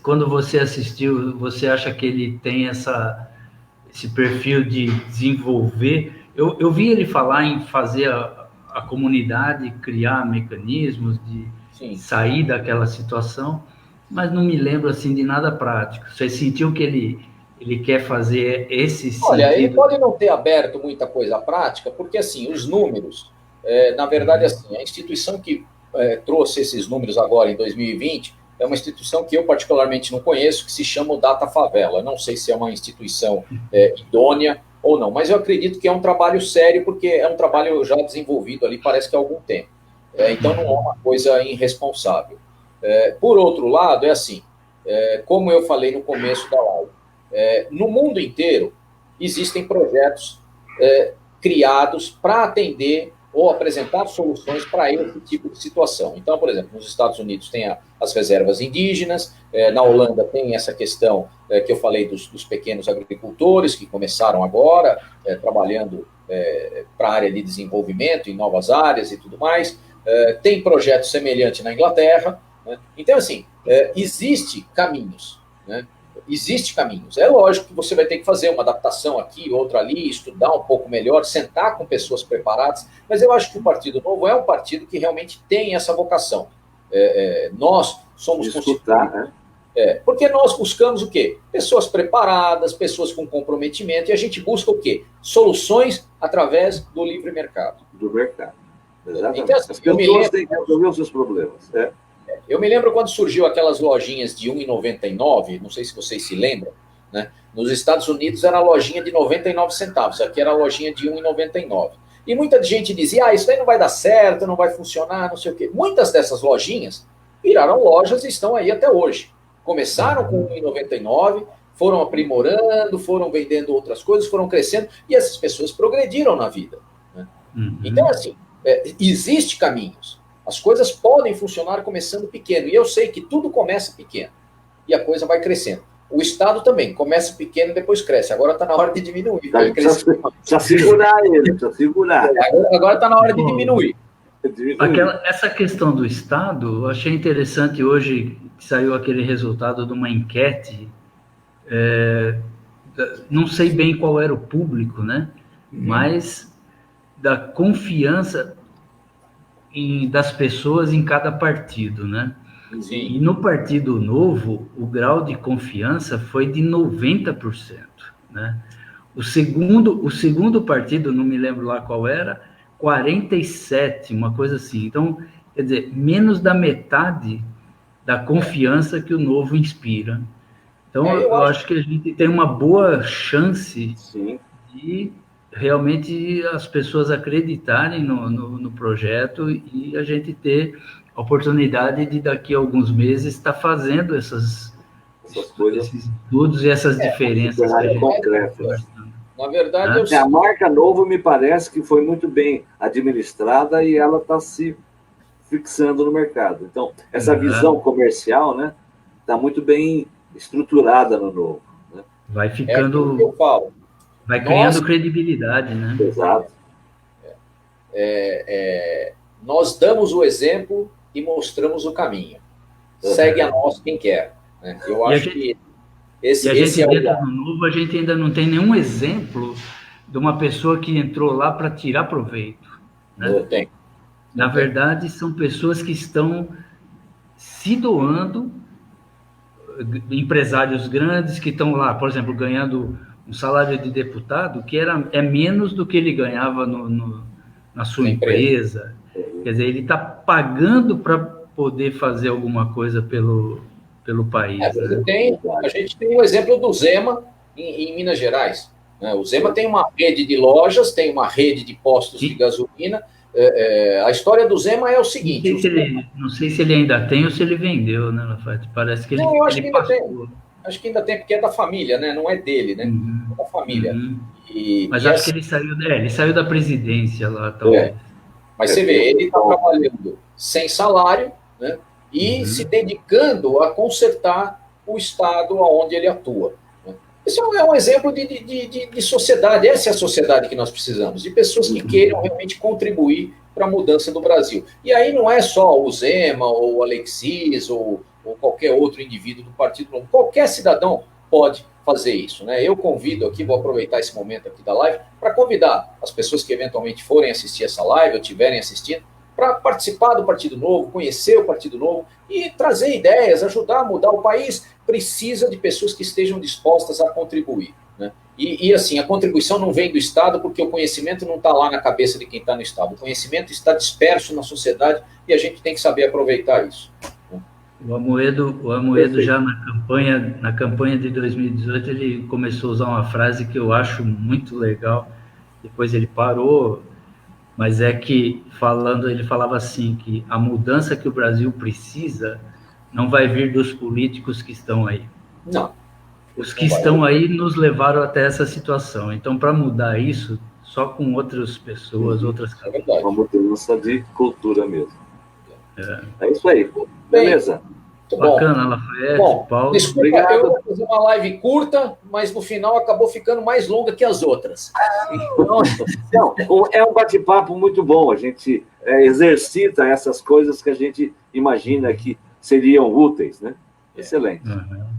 Quando você assistiu, você acha que ele tem esse perfil de desenvolver? Eu vi ele falar em fazer a comunidade criar mecanismos de sair daquela situação, mas não me lembro assim de nada prático. Você sentiu que ele quer fazer esse sentido? Olha, ele pode não ter aberto muita coisa prática, porque assim, os números, na verdade, assim, a instituição que trouxe esses números agora em 2020 é uma instituição que eu particularmente não conheço, que se chama o Data Favela. Não sei se é uma instituição idônea ou não, mas eu acredito que é um trabalho sério, porque é um trabalho já desenvolvido ali, parece que há algum tempo. Então não é uma coisa irresponsável. Por outro lado, é assim, como eu falei no começo da live, no mundo inteiro existem projetos criados para atender ou apresentar soluções para esse tipo de situação. Então, por exemplo, nos Estados Unidos tem as reservas indígenas, na Holanda tem essa questão que eu falei dos pequenos agricultores que começaram agora, trabalhando para a área de desenvolvimento em novas áreas e tudo mais. Tem projeto semelhante na Inglaterra, né? Então, assim, existe caminhos, né? Existe caminhos. É lógico que você vai ter que fazer uma adaptação aqui, outra ali, estudar um pouco melhor, sentar com pessoas preparadas, mas eu acho que o Partido Novo é um partido que realmente tem essa vocação. Nós somos constituídos, né? Porque nós buscamos o quê? Pessoas preparadas, pessoas com comprometimento, e a gente busca o quê? Soluções através do livre mercado. Do mercado. Exatamente. Então, assim, as pessoas têm que resolver os seus problemas. Eu me lembro quando surgiu aquelas lojinhas de R$1,99, não sei se vocês se lembram, né? Nos Estados Unidos era a lojinha de 99 centavos, aqui era a lojinha de R$1,99. E muita gente dizia, isso aí não vai dar certo, não vai funcionar, não sei o quê. Muitas dessas lojinhas viraram lojas e estão aí até hoje. Começaram com R$1,99, foram aprimorando, foram vendendo outras coisas, foram crescendo, e essas pessoas progrediram na vida, né? Então, assim, Existe caminhos. As coisas podem funcionar começando pequeno. E eu sei que tudo começa pequeno. E a coisa vai crescendo. O Estado também começa pequeno e depois cresce. Agora está na hora de diminuir. Precisa segurar ele, precisa segurar. Agora está na hora de diminuir. Essa questão do Estado, eu achei interessante hoje que saiu aquele resultado de uma enquete. Não sei bem qual era o público, né? Mas da confiança das pessoas em cada partido, né? Sim. E no Partido Novo, o grau de confiança foi de 90%, né? O segundo partido, não me lembro lá qual era, 47%, uma coisa assim. Então, quer dizer, menos da metade da confiança que o Novo inspira. Então, eu acho que a gente tem uma boa chance de realmente as pessoas acreditarem no projeto e a gente ter a oportunidade de, daqui a alguns meses, estar fazendo esses estudos e essas diferenças. Na verdade, a marca Novo me parece que foi muito bem administrada e ela está se fixando no mercado. Então, essa visão comercial, né, está muito bem estruturada no Novo. Né? Vai ficando... que eu falo. Vai criando credibilidade, né? Exato. Nós damos o exemplo e mostramos o caminho. Segue a nós quem quer. Né? Eu acho que esse é o... dentro do Novo, a gente ainda não tem nenhum exemplo de uma pessoa que entrou lá para tirar proveito. Né? Não tem. Na verdade, são pessoas que estão se doando, empresários grandes que estão lá, por exemplo, ganhando um salário de deputado que é menos do que ele ganhava na sua empresa. Quer dizer, ele está pagando para poder fazer alguma coisa pelo país. Né? A gente tem o exemplo do Zema em Minas Gerais. Né? O Zema tem uma rede de lojas, tem uma rede de postos de gasolina. A história do Zema é o seguinte... Não sei se ele ainda tem ou se ele vendeu, né, Lafayette? Parece que ele... Não, eu acho que ainda tem. Acho que ainda tem, porque é da família, né? Não é dele, né? É da família. Mas acho que ele saiu da presidência lá, talvez. Mas você vê, ele está trabalhando sem salário, né? E se dedicando a consertar o estado onde ele atua. Né? Esse é um exemplo de sociedade. Essa é a sociedade que nós precisamos, de pessoas que queiram realmente contribuir para a mudança do Brasil. E aí não é só o Zema, ou o Alexis, ou qualquer outro indivíduo do Partido Novo. Qualquer cidadão pode fazer isso. Né? Eu convido aqui, vou aproveitar esse momento aqui da live, para convidar as pessoas que eventualmente forem assistir essa live, ou estiverem assistindo, para participar do Partido Novo, conhecer o Partido Novo e trazer ideias, ajudar a mudar o país. Precisa de pessoas que estejam dispostas a contribuir. Né? E assim, a contribuição não vem do Estado, porque o conhecimento não está lá na cabeça de quem está no Estado. O conhecimento está disperso na sociedade e a gente tem que saber aproveitar isso. O Amoedo já na campanha de 2018, ele começou a usar uma frase que eu acho muito legal, depois ele parou, mas é que ele falava assim, que a mudança que o Brasil precisa não vai vir dos políticos que estão aí. Não. Os que estão aí nos levaram até essa situação. Então, para mudar isso, só com outras pessoas, outras cabeças. Uma mudança de cultura mesmo. É isso aí. Beleza. Bacana, Lafayette, Paulo. Desculpa, obrigado. Eu vou fazer uma live curta, mas no final acabou ficando mais longa que as outras. Não, é um bate-papo muito bom. A gente exercita essas coisas que a gente imagina que seriam úteis, né? Excelente.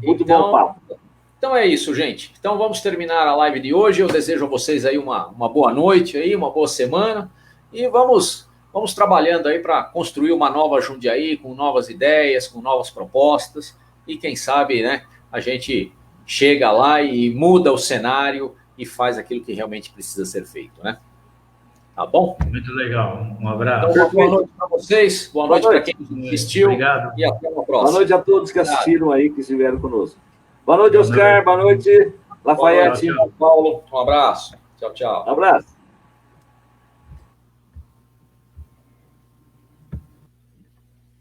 Muito bom papo. Então é isso, gente. Então vamos terminar a live de hoje. Eu desejo a vocês aí uma boa noite, aí, uma boa semana. E vamos trabalhando aí para construir uma nova Jundiaí, com novas ideias, com novas propostas, e quem sabe, né, a gente chega lá e muda o cenário e faz aquilo que realmente precisa ser feito, né? Tá bom? Muito legal. Um abraço. Então, boa noite para vocês, boa noite para quem assistiu. Obrigado. E até uma próxima. Boa noite a todos que assistiram aí, que estiveram conosco. Boa noite, Oscar. Boa noite, Lafayette. Boa noite, Paulo. Um abraço. Tchau, tchau. Um abraço.